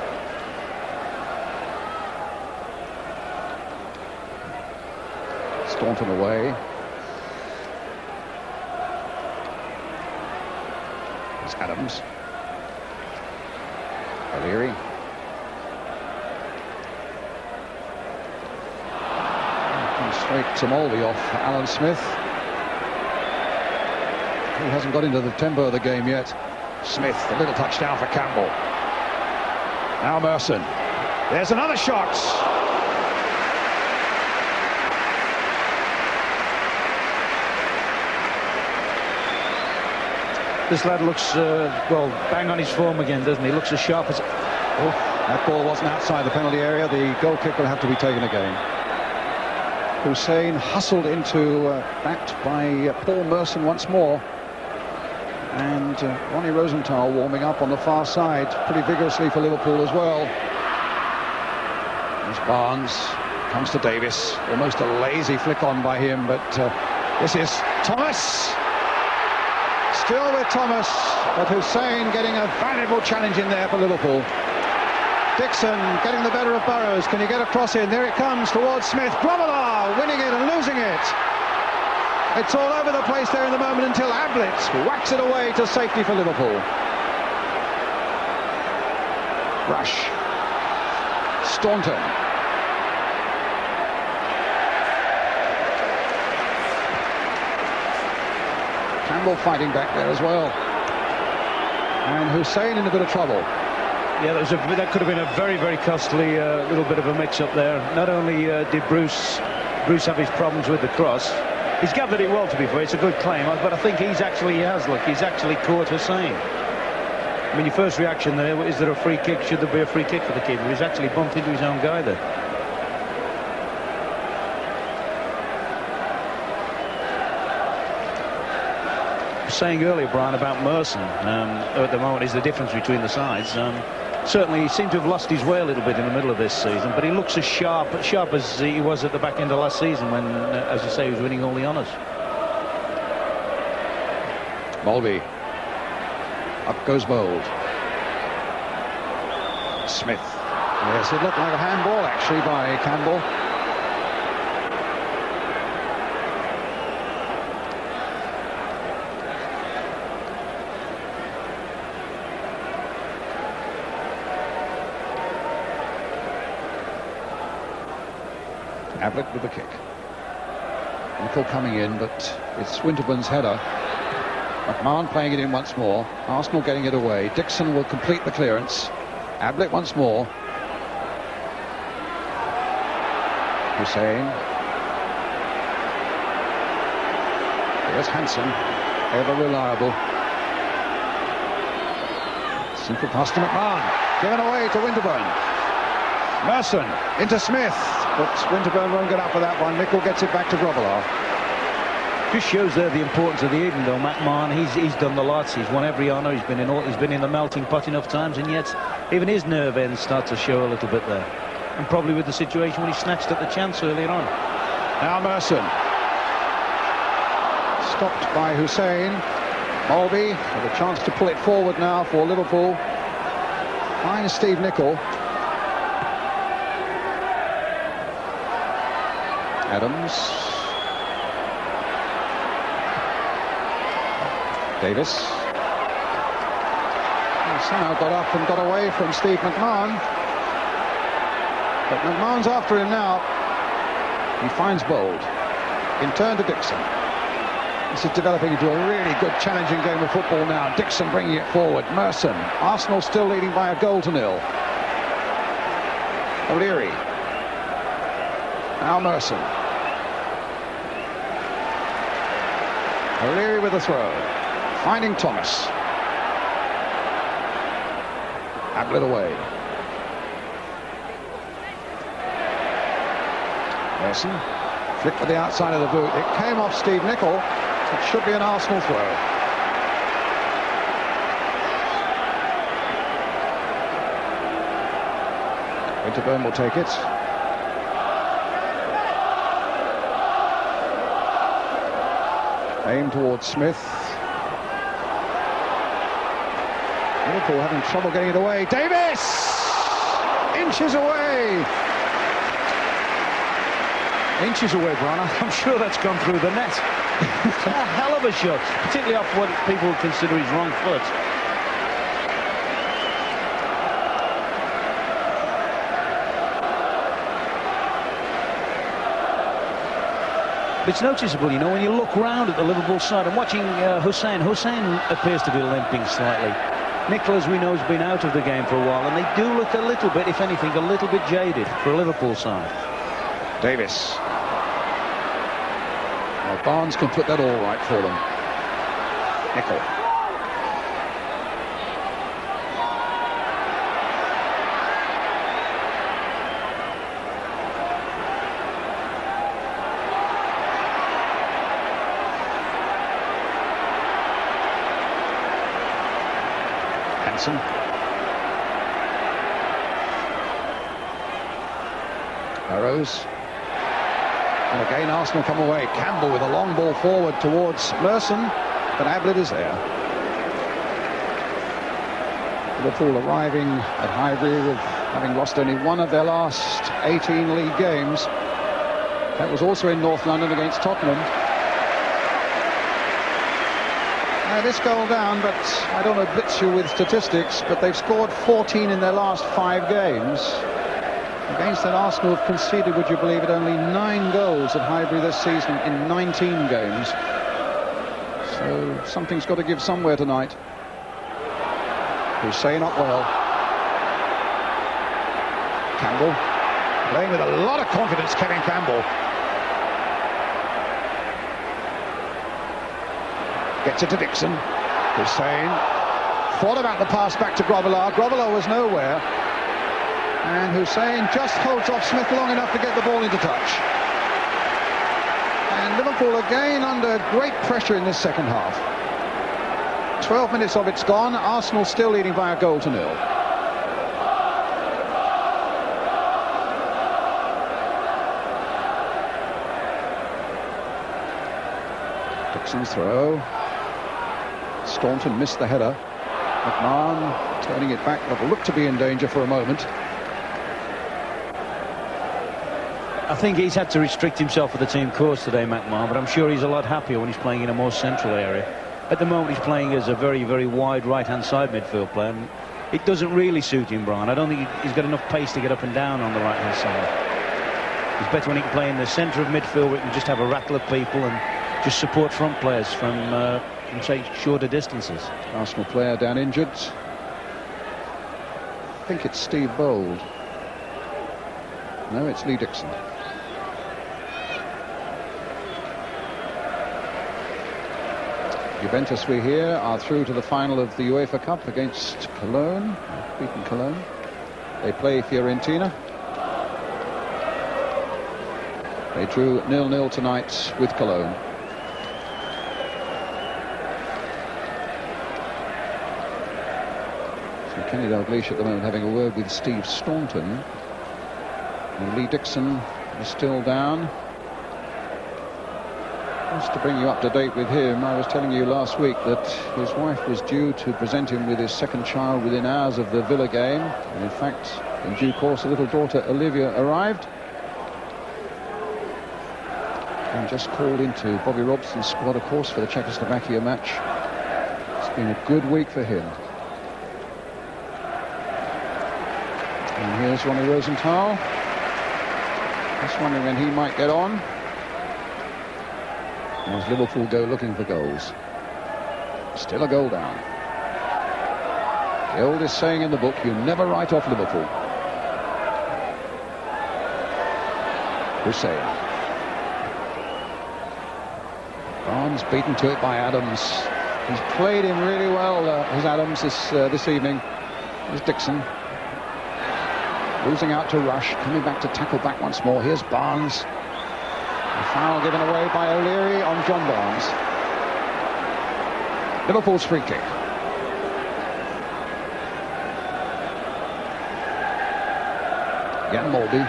Speaker 1: Staunton away. It's Adams. O'Leary. Comes straight to Mulby off Alan Smith. He hasn't got into the tempo of the game yet. Smith, a little touchdown for Campbell. Now Merson. There's another shot.
Speaker 2: This lad looks, well, bang on his form again, doesn't he? Looks as sharp as...
Speaker 1: Oh, that ball wasn't outside the penalty area. The goal kick will have to be taken again. Hussein hustled into backed by Paul Merson once more. And Ronnie Rosenthal warming up on the far side pretty vigorously for Liverpool as well. There's Barnes, comes to Davis. Almost a lazy flick on by him, but this is Thomas. Still with Thomas, but Hussein getting a valuable challenge in there for Liverpool. Dixon getting the better of Burrows. Can he get across in? There it comes towards Smith. Grobbelaar winning it and losing it. It's all over the place there in the moment until Ablett whacks it away to safety for Liverpool. Rush. Staunton. Campbell fighting back there as well. And Hussein in a bit of trouble.
Speaker 2: Yeah, that could have been a very, very costly little bit of a mix-up there. Not only did Bruce have his problems with the cross, He's gathered it well, to be fair. It's a good claim, but I think he has actually caught Hussein. I mean, your first reaction there, is there a free kick? Should there be a free kick for the keeper? He's actually bumped into his own guy there. Saying earlier, Brian, about Merson at the moment is the difference between the sides. Certainly he seemed to have lost his way a little bit in the middle of this season, but he looks as sharp as he was at the back end of last season when, as you say, he was winning all the honours.
Speaker 1: Mulvey. Up goes Bold. Smith. Yes, it looked like a handball actually by Campbell. Ablett with the kick. Nicol coming in, but it's Winterburn's header. McMahon playing it in once more. Arsenal getting it away. Dixon will complete the clearance. Ablett once more. Hussein. Here's Hansen. Ever reliable. Simple pass to McMahon. Given away to Winterburn. Merson into Smith. But Winterburn won't get up for that one. Nicol gets it back to Grobbelaar.
Speaker 2: Just shows there the importance of the evening, though. McMahon, he's done the lots. He's won every honour. He's been in the melting pot enough times, and yet even his nerve ends start to show a little bit there. And probably with the situation when he snatched at the chance earlier on.
Speaker 1: Now Merson. Stopped by Hussein. Mulvey with a chance to pull it forward now for Liverpool. Finds Steve Nicol. Adams. Davis. He somehow got up and got away from Steve McMahon. But McMahon's after him now. He finds Bold. In turn to Dixon. This is developing into a really good challenging game of football now. Dixon bringing it forward. Merson. Arsenal still leading by 1-0. O'Leary. Now Merson. O'Leary with a throw. Finding Thomas. Ablett away. Merson. Flicked with the outside of the boot. It came off Steve Nicol. It should be an Arsenal throw. Winterburn will take it. Aim towards Smith. Liverpool having trouble getting it away. Davis! Inches away!
Speaker 2: Inches away, Brian. I'm sure that's gone through the net. A hell of a shot, particularly off what people consider his wrong foot. It's noticeable, you know, when you look round at the Liverpool side and watching Hussein appears to be limping slightly. Nicol, as we know, has been out of the game for a while, and they do look a little bit, if anything, a little bit jaded for a Liverpool side.
Speaker 1: Davis. Well, Barnes can put that all right for them. Nicol. Hansen. Burrows. And again Arsenal come away. Campbell with a long ball forward towards Merson, but Ablett is there. Liverpool arriving at Highbury with having lost only one of their last 18 league games. That was also in North London against Tottenham. Now this goal down, but I don't want to blitz you with statistics, but they've scored 14 in their last 5 games. Against an Arsenal have conceded, would you believe it, only 9 goals at Highbury this season in 19 games. So something's got to give somewhere tonight. Hussein up well. Campbell playing with a lot of confidence, Kevin Campbell. Gets it to Dixon. Hussein thought about the pass back to Grobbelaar. Grobbelaar was nowhere. And Hussein just holds off Smith long enough to get the ball into touch. And Liverpool again under great pressure in this second half. 12 minutes of it's gone. Arsenal still leading by a goal to nil. Dixon's throw. Staunton missed the header. McMahon turning it back, but looked to be in danger for a moment.
Speaker 2: I think he's had to restrict himself for the team course today, McMahon, but I'm sure he's a lot happier when he's playing in a more central area. At the moment he's playing as a very, very wide right-hand side midfield player, and it doesn't really suit him, Brian. I don't think he's got enough pace to get up and down on the right-hand side. He's better when he can play in the centre of midfield, where he can just have a rattle of people and just support front players from say, shorter distances.
Speaker 1: Arsenal player down injured. I think it's Steve Bold. No, it's Lee Dixon. Juventus, we hear, are through to the final of the UEFA Cup against Cologne. Beaten Cologne. They play Fiorentina. They drew 0-0 tonight with Cologne. So Kenny Dalglish at the moment having a word with Steve Staunton. And Lee Dixon is still down. Just to bring you up to date with him, I was telling you last week that his wife was due to present him with his second child within hours of the Villa game. And in fact, in due course, a little daughter, Olivia, arrived. And just called into Bobby Robson's squad, of course, for the Czechoslovakia match. It's been a good week for him. And here's Ronnie Rosenthal. Just wondering when he might get on. As Liverpool go looking for goals. Still a goal down. The oldest saying in the book, you never write off Liverpool. Hussein. Barnes beaten to it by Adams. He's played him really well, as Adams, this evening. Here's Dixon. Losing out to Rush, coming back to tackle back once more. Here's Barnes. A foul given away by O'Leary on John Barnes. Liverpool's free kick. Again, Molby.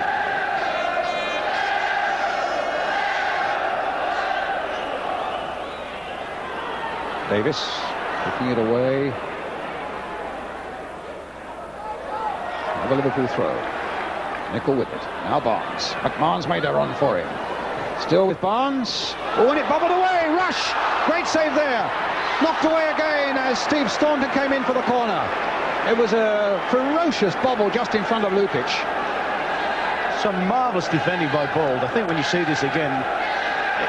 Speaker 1: Davis kicking it away. Another Liverpool throw. Nicol with it. Now Barnes. McMahon's made a run for him. Still with Barnes. Oh, and it bobbled away. Rush. Great save there. Knocked away again as Steve Staunton came in for the corner. It was a ferocious bobble just in front of Lukic.
Speaker 2: Some marvellous defending by Bold. I think when you see this again,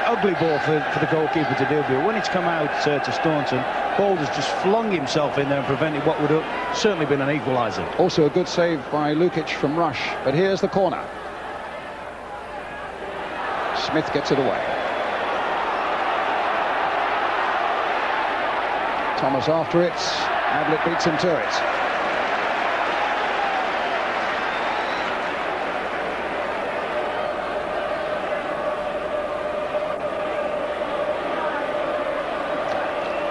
Speaker 2: ugly ball for the goalkeeper to deal with. When it's come out to Staunton, Bold has just flung himself in there and prevented what would have certainly been an equaliser.
Speaker 1: Also a good save by Lukic from Rush. But here's the corner. Smith gets it away. Thomas after it. Ablett beats him to it.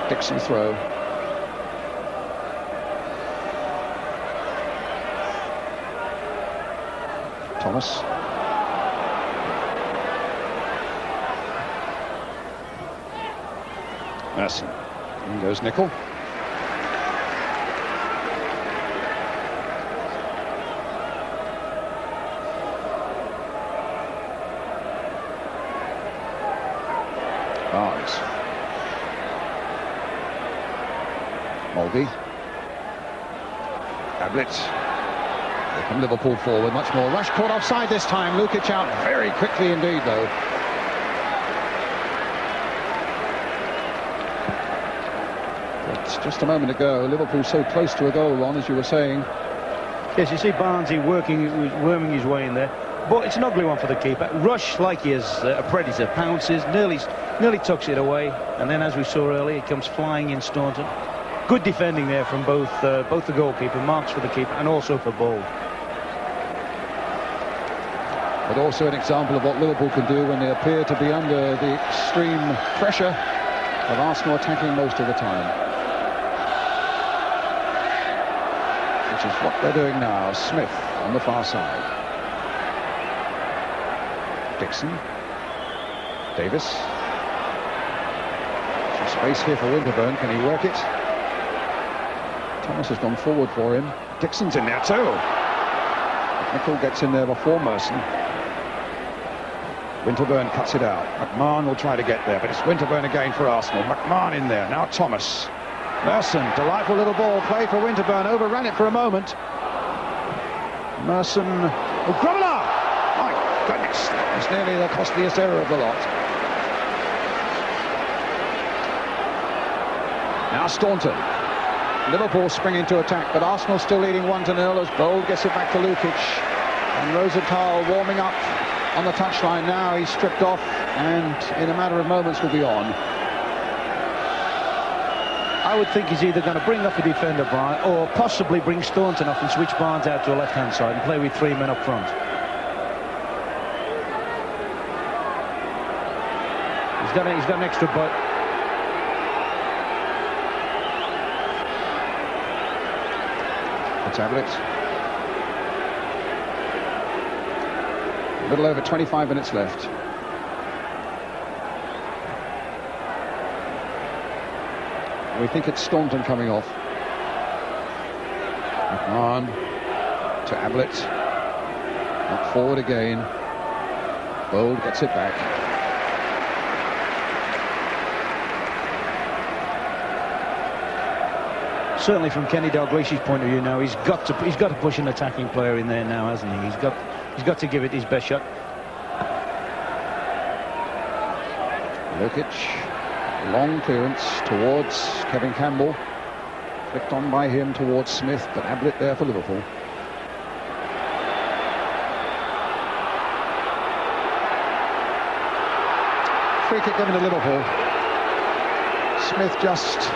Speaker 1: Dixon throw. Thomas. Merson. In goes Nicol. Barnes. Molby. Ablett. Here come Liverpool forward, much more. Rush caught offside this time. Lukic out very quickly indeed, though. But just a moment ago, Liverpool so close to a goal, Ron, as you were saying.
Speaker 2: Yes, you see Barnsley worming his way in there. But it's an ugly one for the keeper. Rush, like he is a predator, pounces, nearly tucks it away, and then, as we saw earlier, it comes flying in Staunton. Good defending there from both the goalkeeper, marks for the keeper, and also for Bold.
Speaker 1: But also an example of what Liverpool can do when they appear to be under the extreme pressure of Arsenal attacking most of the time. Which is what they're doing now. Smith on the far side. Dixon. Davis. Some space here for Winterburn. Can he work it? Thomas has gone forward for him. Dixon's in there too. Nicol gets in there before Merson. Winterburn cuts it out. McMahon will try to get there, but it's Winterburn again for Arsenal. McMahon in there. Now Thomas. Merson, delightful little ball played for Winterburn. Overran it for a moment. Merson. Oh, Gromela! My goodness. It's nearly the costliest error of the lot. Now Staunton. Liverpool spring into attack, but Arsenal still leading 1-0 as Bold gets it back to Lukic. And Rosenthal warming up on the touchline now. He's stripped off and in a matter of moments will be on.
Speaker 2: I would think he's either going to bring up a defender, Brian, or possibly bring Staunton off and switch Barnes out to a left-hand side and play with 3 men up front. He's got an extra butt.
Speaker 1: Tablet. A little over 25 minutes left. We think it's Staunton coming off. McMahon to Ablett. Up forward again. Bold gets it back.
Speaker 2: Certainly from Kenny Dalglish's point of view now, he's got to push an attacking player in there now, hasn't he? He's got to give it his best shot.
Speaker 1: Lukic, long clearance towards Kevin Campbell, flicked on by him towards Smith, but Ablett there for Liverpool. Free kick given to Liverpool. Smith just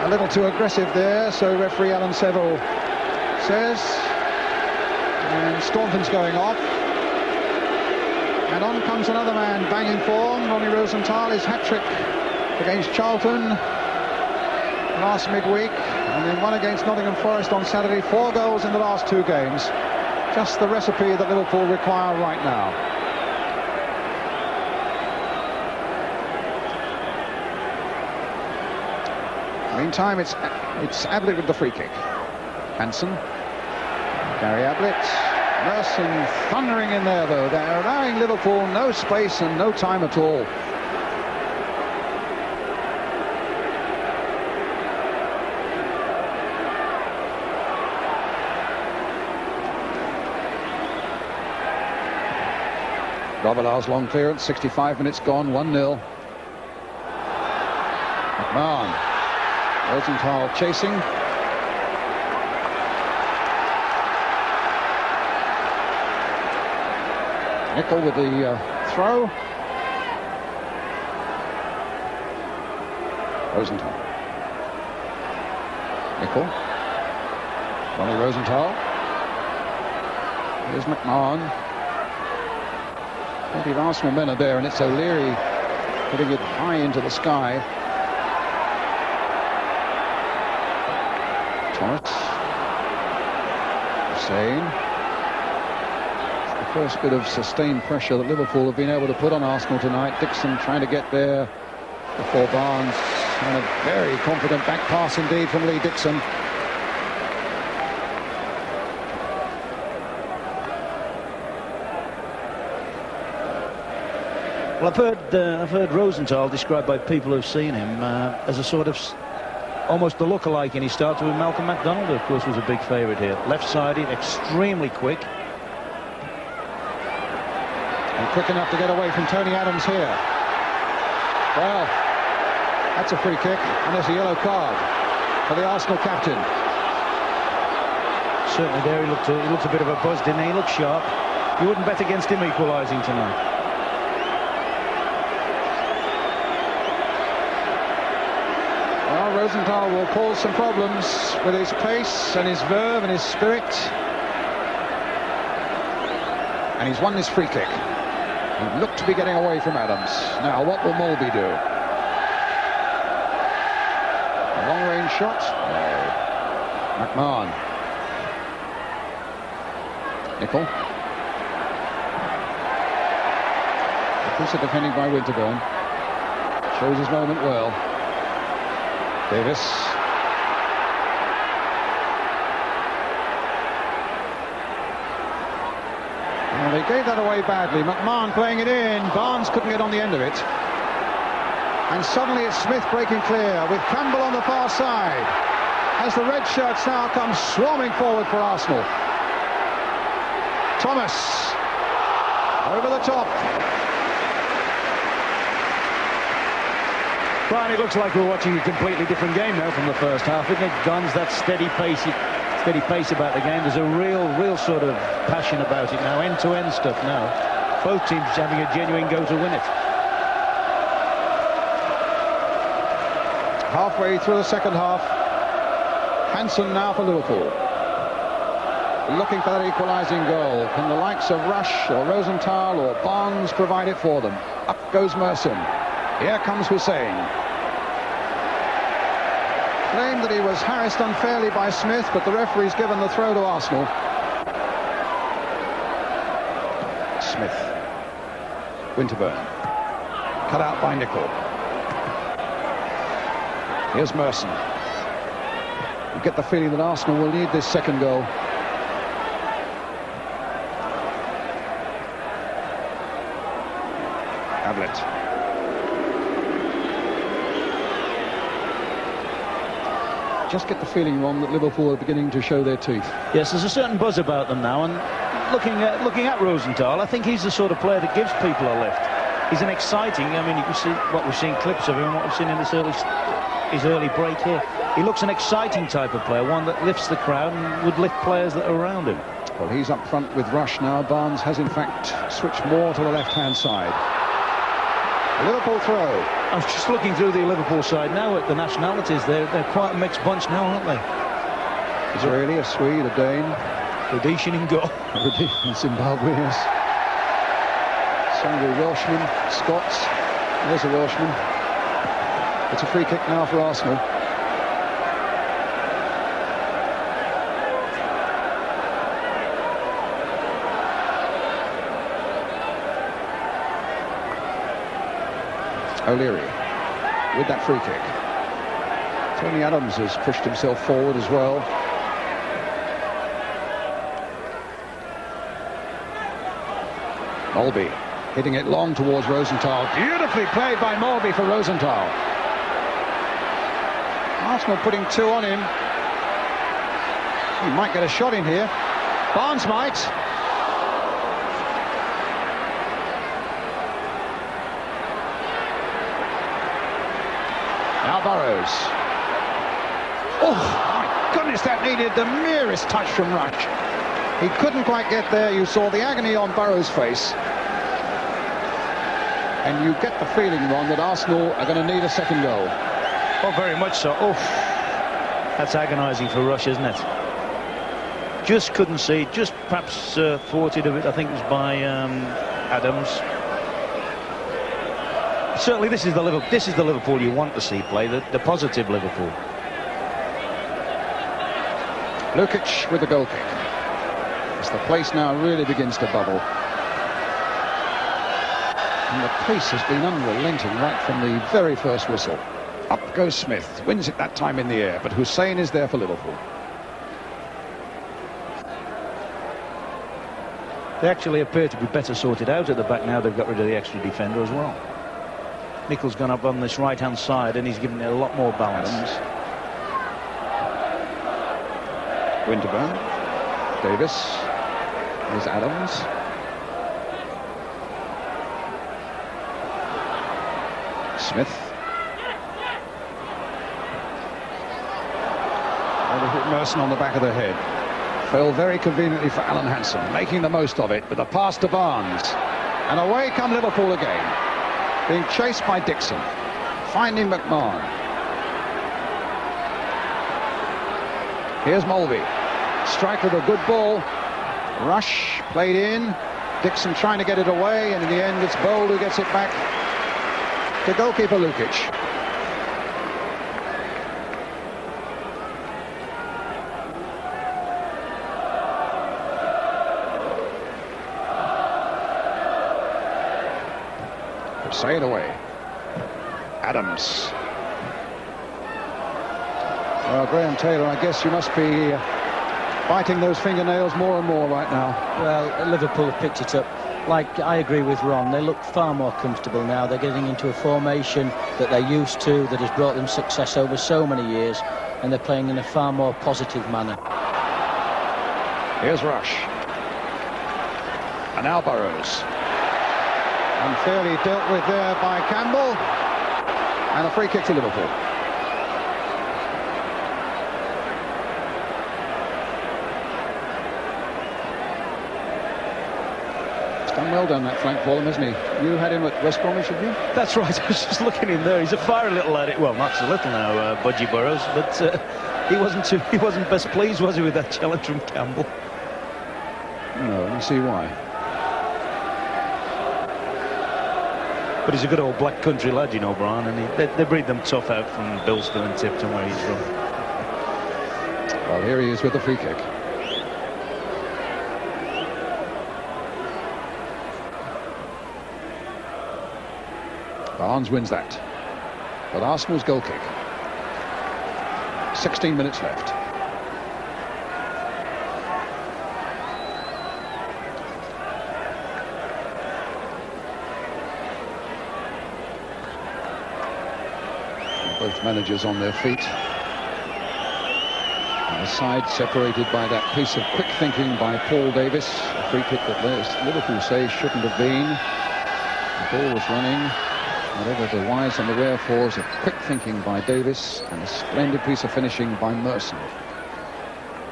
Speaker 1: a little too aggressive there, so referee Alan Seville says. And Staunton's going off. And on comes another man banging form. Ronnie Rosenthal, his hat-trick against Charlton last midweek, and then one against Nottingham Forest on Saturday. 4 goals in the last 2 games. Just the recipe that Liverpool require right now. Meantime, it's Ablett with the free kick. Hansen, Gary Ablett, Merson thundering in there though. They're allowing Liverpool no space and no time at all. Robilard's long clearance, 65 minutes gone, 1-0. McMahon. Rosenthal chasing. Nicol with the throw. Rosenthal. Nicol. Ronnie Rosenthal. Here's McMahon. Plenty of Arsenal men are there, and it's O'Leary putting it high into the sky. Thomas. Hussein. It's the first bit of sustained pressure that Liverpool have been able to put on Arsenal tonight. Dixon trying to get there before Barnes. And a very confident back pass indeed from Lee Dixon.
Speaker 2: Well, I've heard Rosenthal described by people who've seen him as a sort of almost a lookalike, and he started with Malcolm MacDonald, who of course was a big favourite here. Left-sided, extremely quick.
Speaker 1: And quick enough to get away from Tony Adams here. Well, that's a free kick, and there's a yellow card for the Arsenal captain.
Speaker 2: Certainly there he looked a bit of a buzz, didn't he? He looked sharp. You wouldn't bet against him equalising tonight.
Speaker 1: Well, Rosenthal will cause some problems with his pace and his verve and his spirit. And he's won this free kick. He looked to be getting away from Adams. Now, what will Mulby do? A long-range shot. No. McMahon. Nicol. A piece of defending by Winterburn. Shows his moment well. Davis. Well, they gave that away badly. McMahon playing it in. Barnes couldn't get on the end of it. And suddenly it's Smith breaking clear with Campbell on the far side. As the red shirts now come swarming forward for Arsenal. Thomas over the top.
Speaker 2: Brian, it looks like we're watching a completely different game now from the first half, isn't it? Guns, that steady pace about the game. There's a real sort of passion about it now, end-to-end stuff now. Both teams having a genuine go to win it.
Speaker 1: Halfway through the second half, Hansen now for Liverpool. Looking for that equalising goal. Can the likes of Rush or Rosenthal or Barnes provide it for them? Up goes Merson. Here comes Hussein. Claimed that he was harassed unfairly by Smith, but the referee's given the throw to Arsenal. Smith. Winterburn. Cut out by Nicol. Here's Merson. You get the feeling that Arsenal will need this second goal. Ablett. Just get the feeling, Ron, that Liverpool are beginning to show their teeth.
Speaker 2: Yes, there's a certain buzz about them now, and looking at Rosenthal, I think he's the sort of player that gives people a lift. He's an exciting, I mean, you can see what we've seen clips of him and what we've seen in his early break here. He looks an exciting type of player, one that lifts the crowd and would lift players that are around him.
Speaker 1: Well, he's up front with Rush now. Barnes has, in fact, switched more to the left-hand side. A Liverpool throw.
Speaker 2: I was just looking through the Liverpool side now at the nationalities. They're quite a mixed bunch now, aren't they?
Speaker 1: Israeli, a Swede, a Dane.
Speaker 2: Rhodesian in goal.
Speaker 1: Rhodesian, Zimbabweans. Sangre Welshman, Scots. There's a Welshman. It's a free kick now for Arsenal. O'Leary with that free kick. Tony Adams has pushed himself forward as well. Mulby hitting it long towards Rosenthal. Beautifully played by Mulby for Rosenthal. Arsenal putting two on him. He might get a shot in here. Barnes might. Now Burrows. Oh, my goodness, that needed the merest touch from Rush. He couldn't quite get there. You saw the agony on Burrows' face. And you get the feeling, Ron, that Arsenal are going to need a second goal.
Speaker 2: Oh, very much so. Oh, that's agonising for Rush, isn't it? Just couldn't see. Just perhaps thwarted a bit. I think it was by Adams. Certainly, this is the Liverpool you want to see play, the positive Liverpool.
Speaker 1: Lukic with the goal kick. As the place now really begins to bubble. And the pace has been unrelenting right from the very first whistle. Up goes Smith. Wins it that time in the air, but Hussein is there for Liverpool.
Speaker 2: They actually appear to be better sorted out at the back now. They've got rid of the extra defender as well. Nicol's gone up on this right-hand side and he's given it a lot more balance.
Speaker 1: Winterburn. Davis. There's Adams. Smith. And they hit Merson on the back of the head. Fell very conveniently for Alan Hansen, making the most of it with a pass to Barnes. And away come Liverpool again, being chased by Dixon, finding McMahon. Here's Mulvey, strike with a good ball. Rush played in, Dixon trying to get it away, and in the end it's Bold who gets it back to goalkeeper Lukic. Say it away. Adams. Well, Graham Taylor, I guess you must be biting those fingernails more and more right now.
Speaker 3: Well, Liverpool have picked it up. Like, I agree with Ron, they look far more comfortable now. They're getting into a formation that they're used to, that has brought them success over so many years, and they're playing in a far more positive manner.
Speaker 1: Here's Rush. And now Burrows. Unfairly dealt with there by Campbell, and a free kick to Liverpool. He's done well down that flank for him, hasn't he? You had him at West Bromwich, have you?
Speaker 2: That's right. I was just looking in there. He's a fiery little lad. Well, not so little now, Budgie Burrows, but he wasn't best pleased, was he, with that challenge from Campbell?
Speaker 1: No, you see why.
Speaker 2: But he's a good old black country lad, you know, Brian, and they breed them tough out from Bilston and Tipton, where he's from.
Speaker 1: Well, here he is with the free kick. Barnes wins that. But Arsenal's goal kick. 16 minutes left. Both managers on their feet. And the side separated by that piece of quick thinking by Paul Davis. A free kick that Liverpool say shouldn't have been. The ball was running. Whatever the whys and the wherefores of quick thinking by Davis, and a splendid piece of finishing by Merson.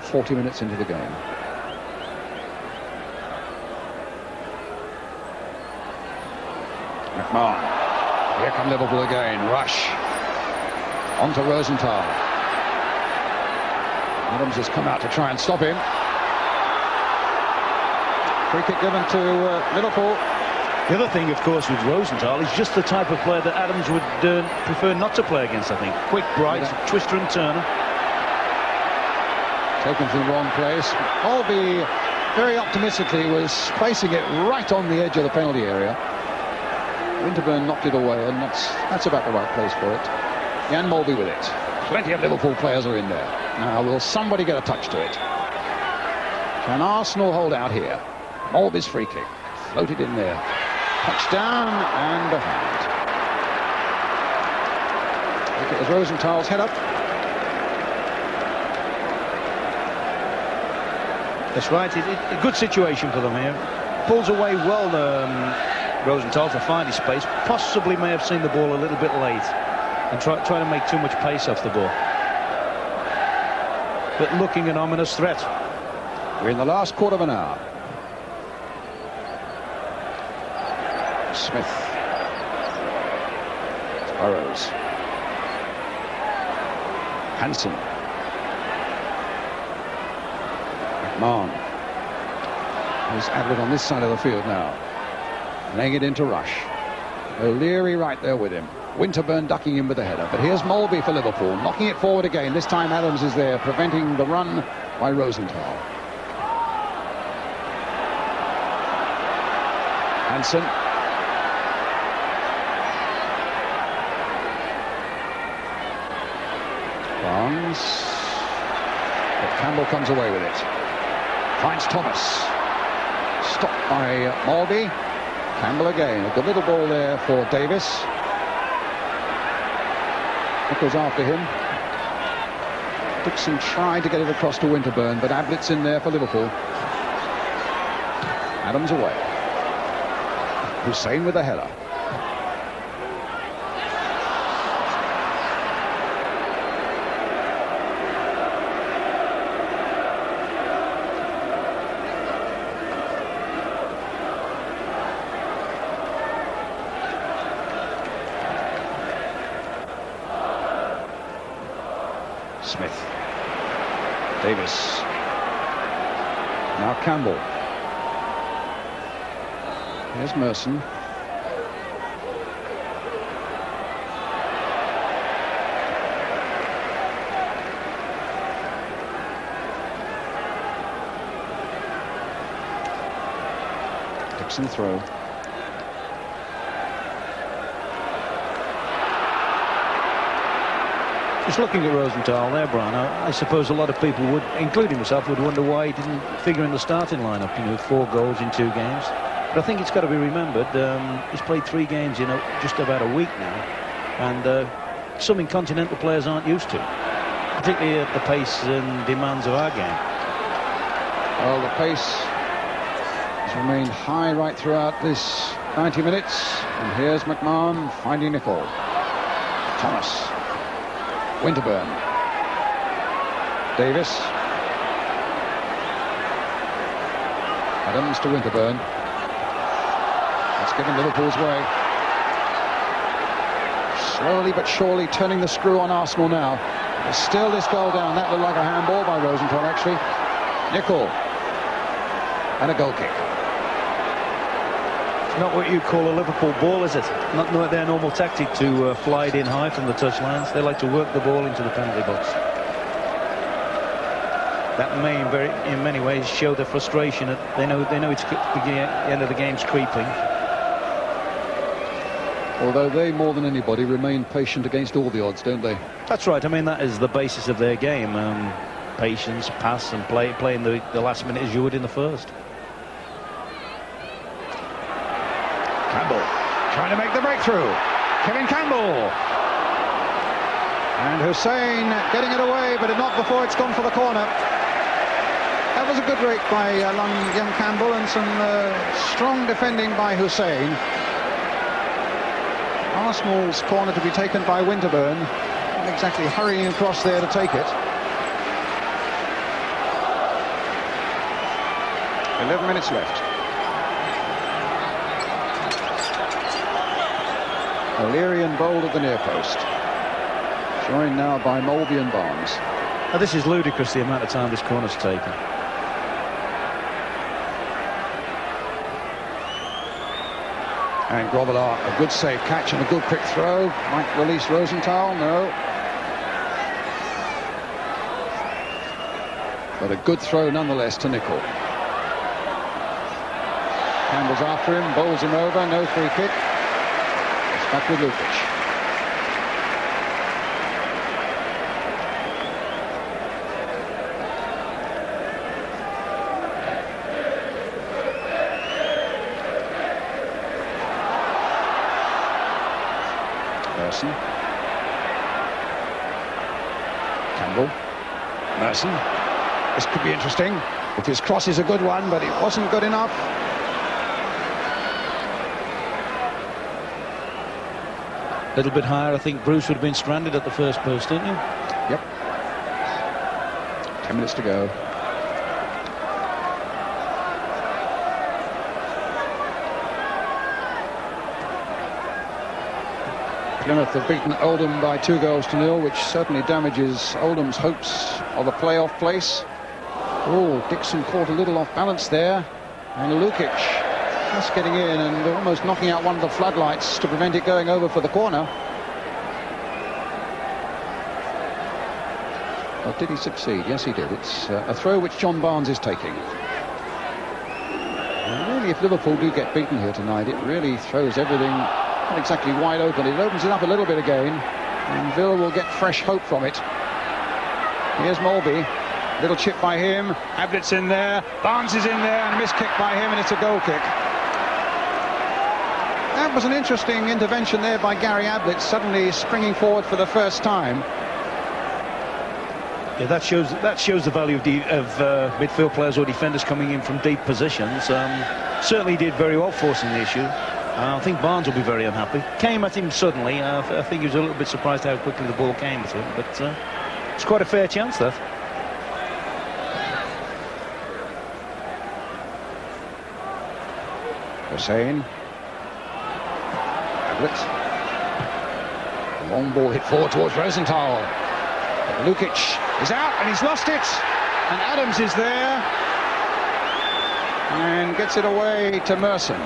Speaker 1: 40 minutes into the game. McMahon. Here come Liverpool again. Rush. On to Rosenthal. Adams has come out to try and stop him. Free kick given to Liverpool.
Speaker 2: The other thing, of course, with Rosenthal, he's just the type of player that Adams would prefer not to play against, I think. Quick, bright, twister and turner.
Speaker 1: Taken to the wrong place. Mulvey very optimistically was placing it right on the edge of the penalty area. Winterburn knocked it away, and that's about the right place for it. Jan Mulvey with it. Plenty of Liverpool players are in there. Now, will somebody get a touch to it? Can Arsenal hold out here? Mulvey's free kick. Floated in there. Touchdown and behind. Look, it was Rosenthal's head up.
Speaker 2: That's right. A good situation for them here. Pulls away well, Rosenthal, to find his space. Possibly may have seen the ball a little bit late and try to make too much pace off the ball. But looking an ominous threat.
Speaker 1: We're in the last quarter of an hour. Smith. Burrows. Hansen. McMahon. There's Avril on this side of the field now. Laying it into Rush. O'Leary right there with him. Winterburn ducking in with the header. But here's Mulvey for Liverpool, knocking it forward again. This time Adams is there, preventing the run by Rosenthal. Hansen. Barnes. But Campbell comes away with it. Finds Thomas. Stopped by Mulvey. Campbell again. A good little ball there for Davis. Nichols after him. Dixon tried to get it across to Winterburn, but Ablett's in there for Liverpool. Adams away. Hussein with the header. Smith. Davis. Now Campbell. Here's Merson. Dixon throw.
Speaker 2: Just looking at Rosenthal there, Brian, I suppose a lot of people would, including myself, would wonder why he didn't figure in the starting lineup, you know, 4 goals in 2 games. But I think it's got to be remembered, he's played 3 games in just about a week now, and something continental players aren't used to, particularly at the pace and demands of our game.
Speaker 1: Well, the pace has remained high right throughout this 90 minutes. And here's McMahon finding Nicol. Thomas. Winterburn. Davis. Adams to Winterburn. That's given Liverpool's way. Slowly but surely turning the screw on Arsenal now. There's still this goal down. That looked like a handball by Rosenthal, actually. Nicol. And a goal kick.
Speaker 2: Not what you call a Liverpool ball, is it? Not their normal tactic to fly it in high from the touchlines. They like to work the ball into the penalty box. That may, in many ways, show their frustration. They know it's the end of the game's creeping.
Speaker 1: Although they, more than anybody, remain patient against all the odds, don't they?
Speaker 2: That's right. I mean, that is the basis of their game. Patience, pass, and play in the last minute as you would in the first.
Speaker 1: Campbell trying to make the breakthrough. Kevin Campbell. And Hussein getting it away, but not before it's gone for the corner. That was a good break by young Campbell, and some strong defending by Hussein. Arsenal's corner to be taken by Winterburn. Not exactly hurrying across there to take it. 11 minutes left. O'Leary and Bold at the near post. Joined now by Molby and Barnes.
Speaker 2: Now, this is ludicrous, the amount of time this corner's taken.
Speaker 1: And Grobbelaar, a good save catch and a good quick throw. Might release Rosenthal, no. But a good throw nonetheless to Nicol. Campbell's after him, bowls him over, no free kick. It's back with Lukic. Merson. Campbell. Merson. This could be interesting if his cross is a good one, but it wasn't good enough.
Speaker 2: A little bit higher, I think Bruce would have been stranded at the first post, didn't you?
Speaker 1: Yep. 10 minutes to go. Plymouth have beaten Oldham by 2-0, which certainly damages Oldham's hopes of a playoff place. Oh, Dixon caught a little off balance there. And Lukic just getting in and almost knocking out one of the floodlights to prevent it going over for the corner. Well, did he succeed? Yes, he did. It's a throw which John Barnes is taking. And really, if Liverpool do get beaten here tonight, it really throws everything not exactly wide open. It opens it up a little bit again, and Villa will get fresh hope from it. Here's Molby. Little chip by him. Ablett's in there. Barnes is in there, and a missed kick by him, and it's a goal kick. That was an interesting intervention there by Gary Ablett, suddenly springing forward for the first time.
Speaker 2: Yeah, that shows the value of midfield players or defenders coming in from deep positions. Certainly did very well forcing the issue. I think Barnes will be very unhappy. Came at him suddenly. I think he was a little bit surprised how quickly the ball came to him, but it's quite a fair chance, that.
Speaker 1: Hussein. Ablett. Long ball hit forward towards Rosenthal. Lukic is out and he's lost it. And Adams is there and gets it away to Merson.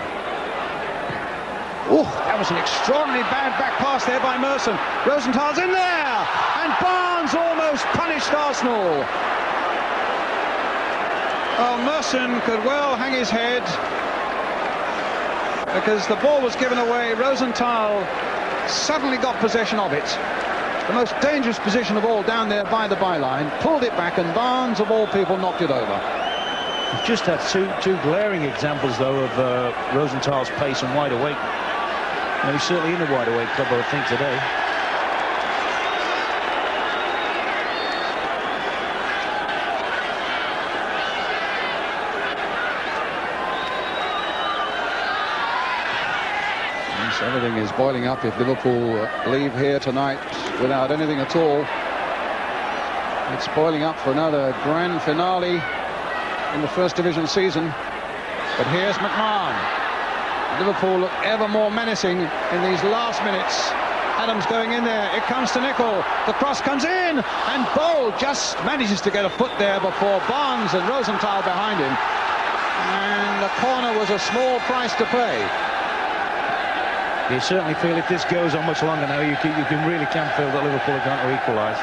Speaker 1: Oh, that was an extraordinarily bad back pass there by Merson. Rosenthal's in there, and Barnes almost punished Arsenal. Well, Merson could well hang his head because the ball was given away. Rosenthal suddenly got possession of it. The most dangerous position of all down there by the byline, pulled it back, and Barnes, of all people, knocked it over.
Speaker 2: We've just had two glaring examples, though, of Rosenthal's pace and wide awake. And he's certainly in the wide awake club, I think, today.
Speaker 1: Yes, everything is boiling up if Liverpool leave here tonight without anything at all. It's boiling up for another grand finale in the First Division season. But here's McMahon. Liverpool look ever more menacing in these last minutes. Adams going in there. It comes to Nicol. The cross comes in, and Bold just manages to get a foot there before Barnes and Rosenthal behind him. And the corner was a small price to pay.
Speaker 2: You certainly feel if this goes on much longer now, you really can feel that Liverpool are going to equalise.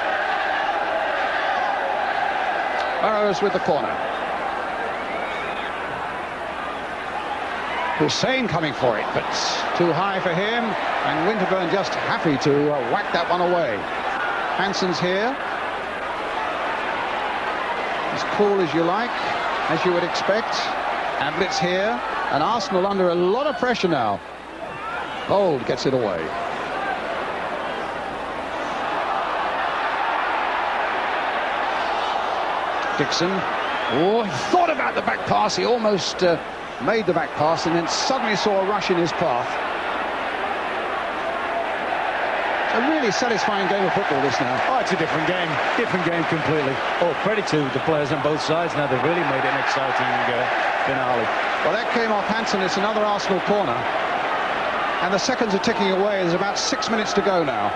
Speaker 1: Burrows with the corner. Hussein coming for it, but too high for him, and Winterburn just happy to whack that one away. Hansen's here. As cool as you like, as you would expect. Ablitz here, and Arsenal under a lot of pressure now. Bold gets it away. Dixon. Oh, he thought about the back pass. He almost made the back pass and then suddenly saw a rush in his path. It's a really satisfying game of football, this now.
Speaker 2: Oh, it's a different game completely. Oh, credit to the players on both sides now. They've really made it an exciting finale.
Speaker 1: Well, that came off Hansen. It's another Arsenal corner. And the seconds are ticking away. There's about 6 minutes to go now.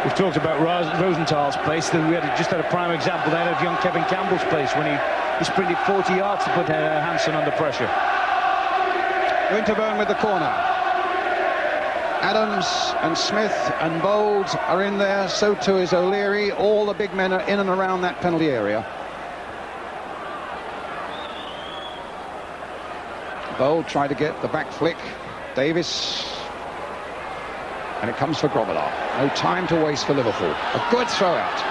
Speaker 2: We've talked about Rosenthal's pace. Then we just had a prime example then of young Kevin Campbell's pace when he sprinted 40 yards to put Hansen under pressure.
Speaker 1: Winterburn with the corner. Adams and Smith and Bold are in there. So too is O'Leary. All the big men are in and around that penalty area. Bold tried to get the back flick. Davis. And it comes for Grobbelaar. No time to waste for Liverpool. A good throw out.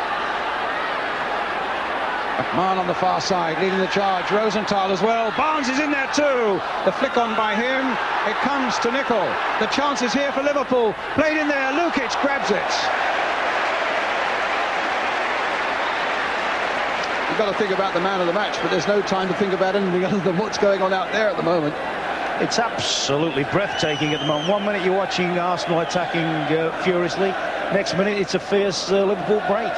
Speaker 1: McMahon on the far side, leading the charge. Rosenthal as well. Barnes is in there too. The flick on by him. It comes to Nicol. The chance is here for Liverpool. Played in there. Lukic grabs it. You've got to think about the man of the match, but there's no time to think about anything other than what's going on out there at the moment.
Speaker 2: It's absolutely breathtaking at the moment. 1 minute you're watching Arsenal attacking furiously. Next minute it's a fierce Liverpool break.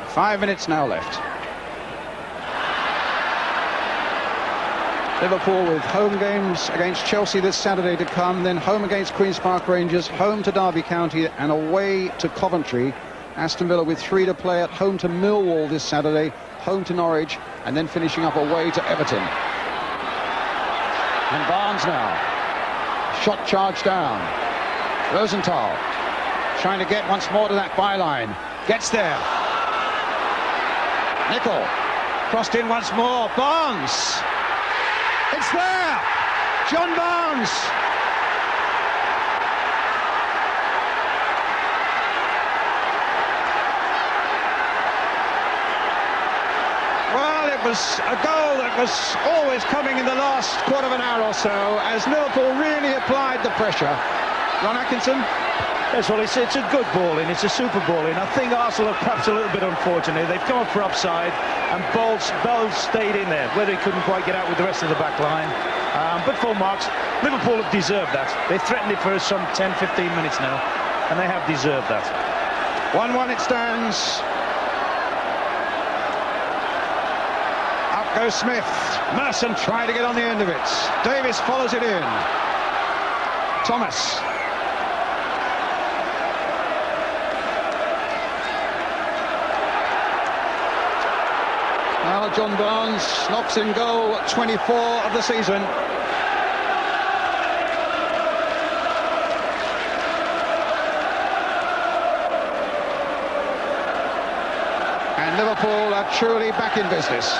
Speaker 1: 5 minutes now left. Liverpool with home games against Chelsea this Saturday to come, then home against Queen's Park Rangers, home to Derby County and away to Coventry. Aston Villa with 3 to play, at home to Millwall this Saturday, home to Norwich, and then finishing up away to Everton. And Barnes now. Shot charged down. Rosenthal trying to get once more to that byline. Gets there. Nicol. Crossed in once more. Barnes. It's there. John Barnes. Well, it was a goal that was always coming in the last quarter of an hour or so as Liverpool really applied the pressure. Ron Atkinson?
Speaker 2: Yes, well, it's a good ball in. It's a super ball in. I think Arsenal are perhaps a little bit unfortunate. They've come up for offside, and Bold stayed in there, whether he couldn't quite get out with the rest of the back line. But full marks. Liverpool have deserved that. They've threatened it for some 10-15 minutes now, and they have deserved that.
Speaker 1: 1-1 it stands. Up goes Smith. Merson trying to get on the end of it. Davis follows it in. Thomas. John Barnes knocks in goal 24 of the season. And Liverpool are truly back in business.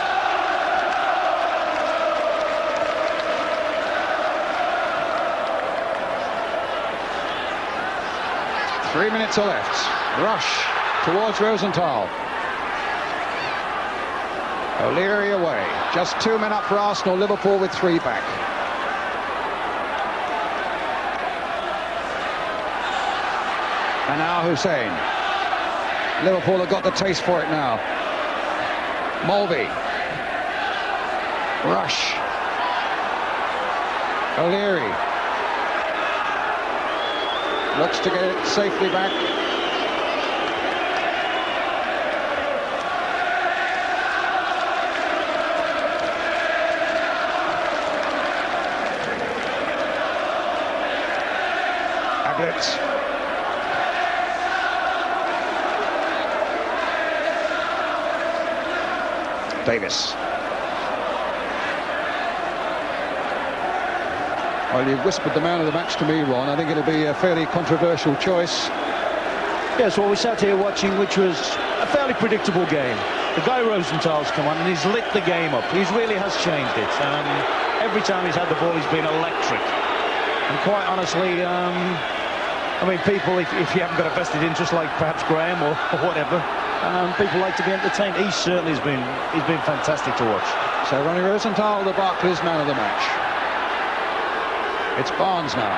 Speaker 1: Three minutes are left. Rush towards Rosenthal. O'Leary away. Just 2 men up for Arsenal. Liverpool with 3 back. And now Hussein. Liverpool have got the taste for it now. Mulvey. Rush. O'Leary. Looks to get it safely back. Ablett. Davis. Well, you've whispered the man of the match to me, Ron. I think it'll be a fairly controversial choice.
Speaker 2: Yes, well, we sat here watching, which was a fairly predictable game. The guy Rosenthal's come on and he's lit the game up. He really has changed it. Every time he's had the ball, he's been electric. And quite honestly, I mean, people, if you haven't got a vested interest like perhaps Graham or whatever, people like to be entertained. He certainly has been fantastic to watch.
Speaker 1: So Ronnie Rosenthal, the Barclays man of the match. It's Barnes now.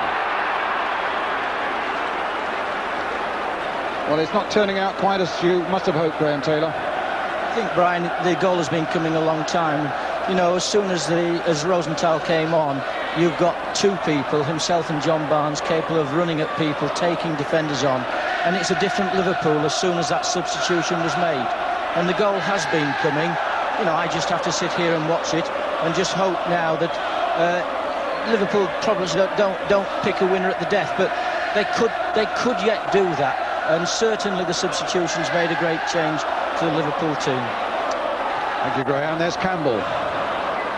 Speaker 1: Well, it's not turning out quite as you must have hoped, Graham Taylor.
Speaker 3: I think, Brian, the goal has been coming a long time. You know, as soon as Rosenthal came on, you've got 2 people, himself and John Barnes, capable of running at people, taking defenders on. And it's a different Liverpool as soon as that substitution was made. And the goal has been coming. You know, I just have to sit here and watch it and just hope now that Liverpool probably don't pick a winner at the death, but they could yet do that. And certainly the substitutions made a great change to the Liverpool team.
Speaker 1: Thank you, Graham. There's Campbell.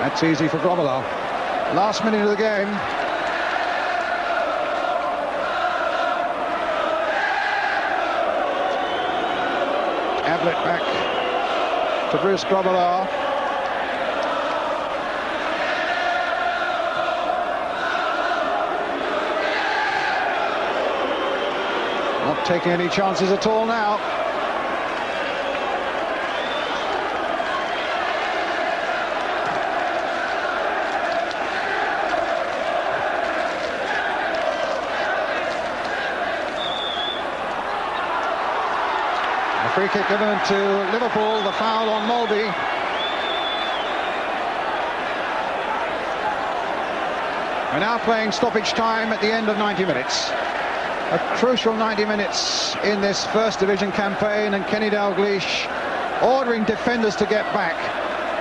Speaker 1: That's easy for Grobbelaar. Last minute of the game. Ablett back to Bruce Grobbelaar. Not taking any chances at all now. A free kick given to Liverpool, the foul on Mulvey. We're now playing stoppage time at the end of 90 minutes. A crucial 90 minutes in this First Division campaign, and Kenny Dalglish ordering defenders to get back,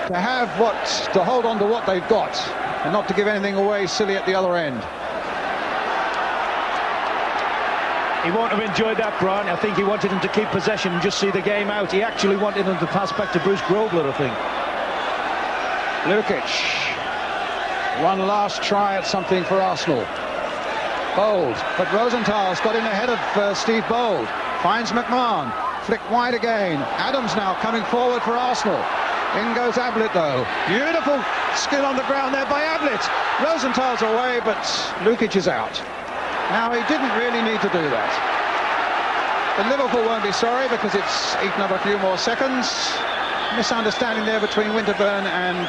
Speaker 1: to hold on to what they've got and not to give anything away silly at the other end.
Speaker 2: He won't have enjoyed that, Brian. I think he wanted him to keep possession and just see the game out. He actually wanted him to pass back to Bruce Grobler, I think.
Speaker 1: Lukic, one last try at something for Arsenal. Bold, but Rosenthal's got in ahead of Steve Bold. Finds McMahon, flick wide again. Adams now coming forward for Arsenal. In goes Ablett though. Beautiful skill on the ground there by Ablett. Rosenthal's away, but Lukic is out. Now, he didn't really need to do that. But Liverpool won't be sorry because it's eaten up a few more seconds. Misunderstanding there between Winterburn and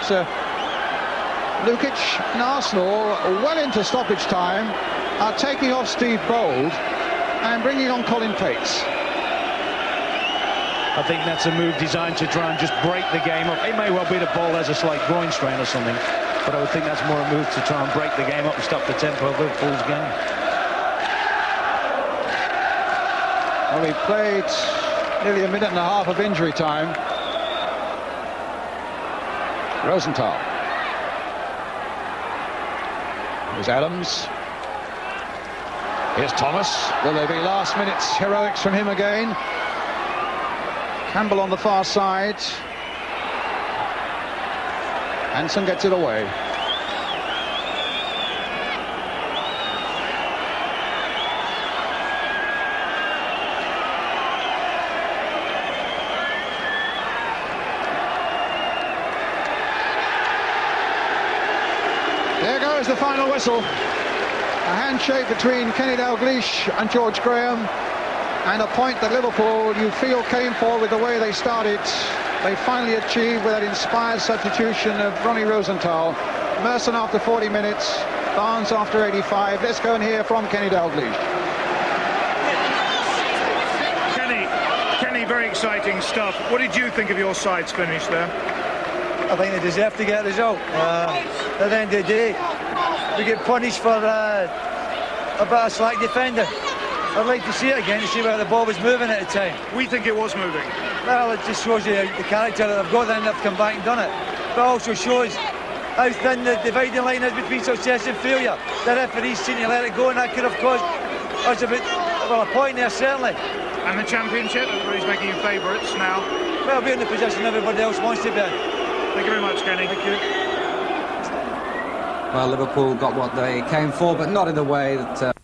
Speaker 1: Lukic. And Arsenal, well into stoppage time, are taking off Steve Bold and bringing on Colin Pates.
Speaker 2: I think that's a move designed to try and just break the game up. It may well be the ball has a slight groin strain or something, but I would think that's more a move to try and break the game up and stop the tempo of Liverpool's game.
Speaker 1: Well, we played nearly a minute and a half of injury time. Rosenthal. Here's Adams. Here's Thomas. Will there be last minute heroics from him again? Campbell on the far side. Hansen gets it away. There goes the final whistle. A handshake between Kenny Dalglish and George Graham, and a point that Liverpool, you feel, came for with the way they started. They finally achieved with that inspired substitution of Ronnie Rosenthal. Merson after 40 minutes, Barnes after 85. Let's go and hear from Kenny Dalglish.
Speaker 4: Kenny, very exciting stuff. What did you think of your side's finish there?
Speaker 5: I think they deserve to get a result. At the end of the day, we get punished for a bit of slack defending. I'd like to see it again to see where the ball was moving at the time.
Speaker 4: We think it was moving.
Speaker 5: Well, it just shows you the character that they've got, then they've come back and done it. But also shows how thin the dividing line is between success and failure. The referee's seen to let it go, and that could have caused us a point there, certainly.
Speaker 4: And the championship, everybody's making you favourites now.
Speaker 5: Well, we're in the position everybody else wants to be in.
Speaker 4: Thank you very much, Kenny.
Speaker 5: Thank you.
Speaker 6: Well, Liverpool got what they came for, but not in the way that...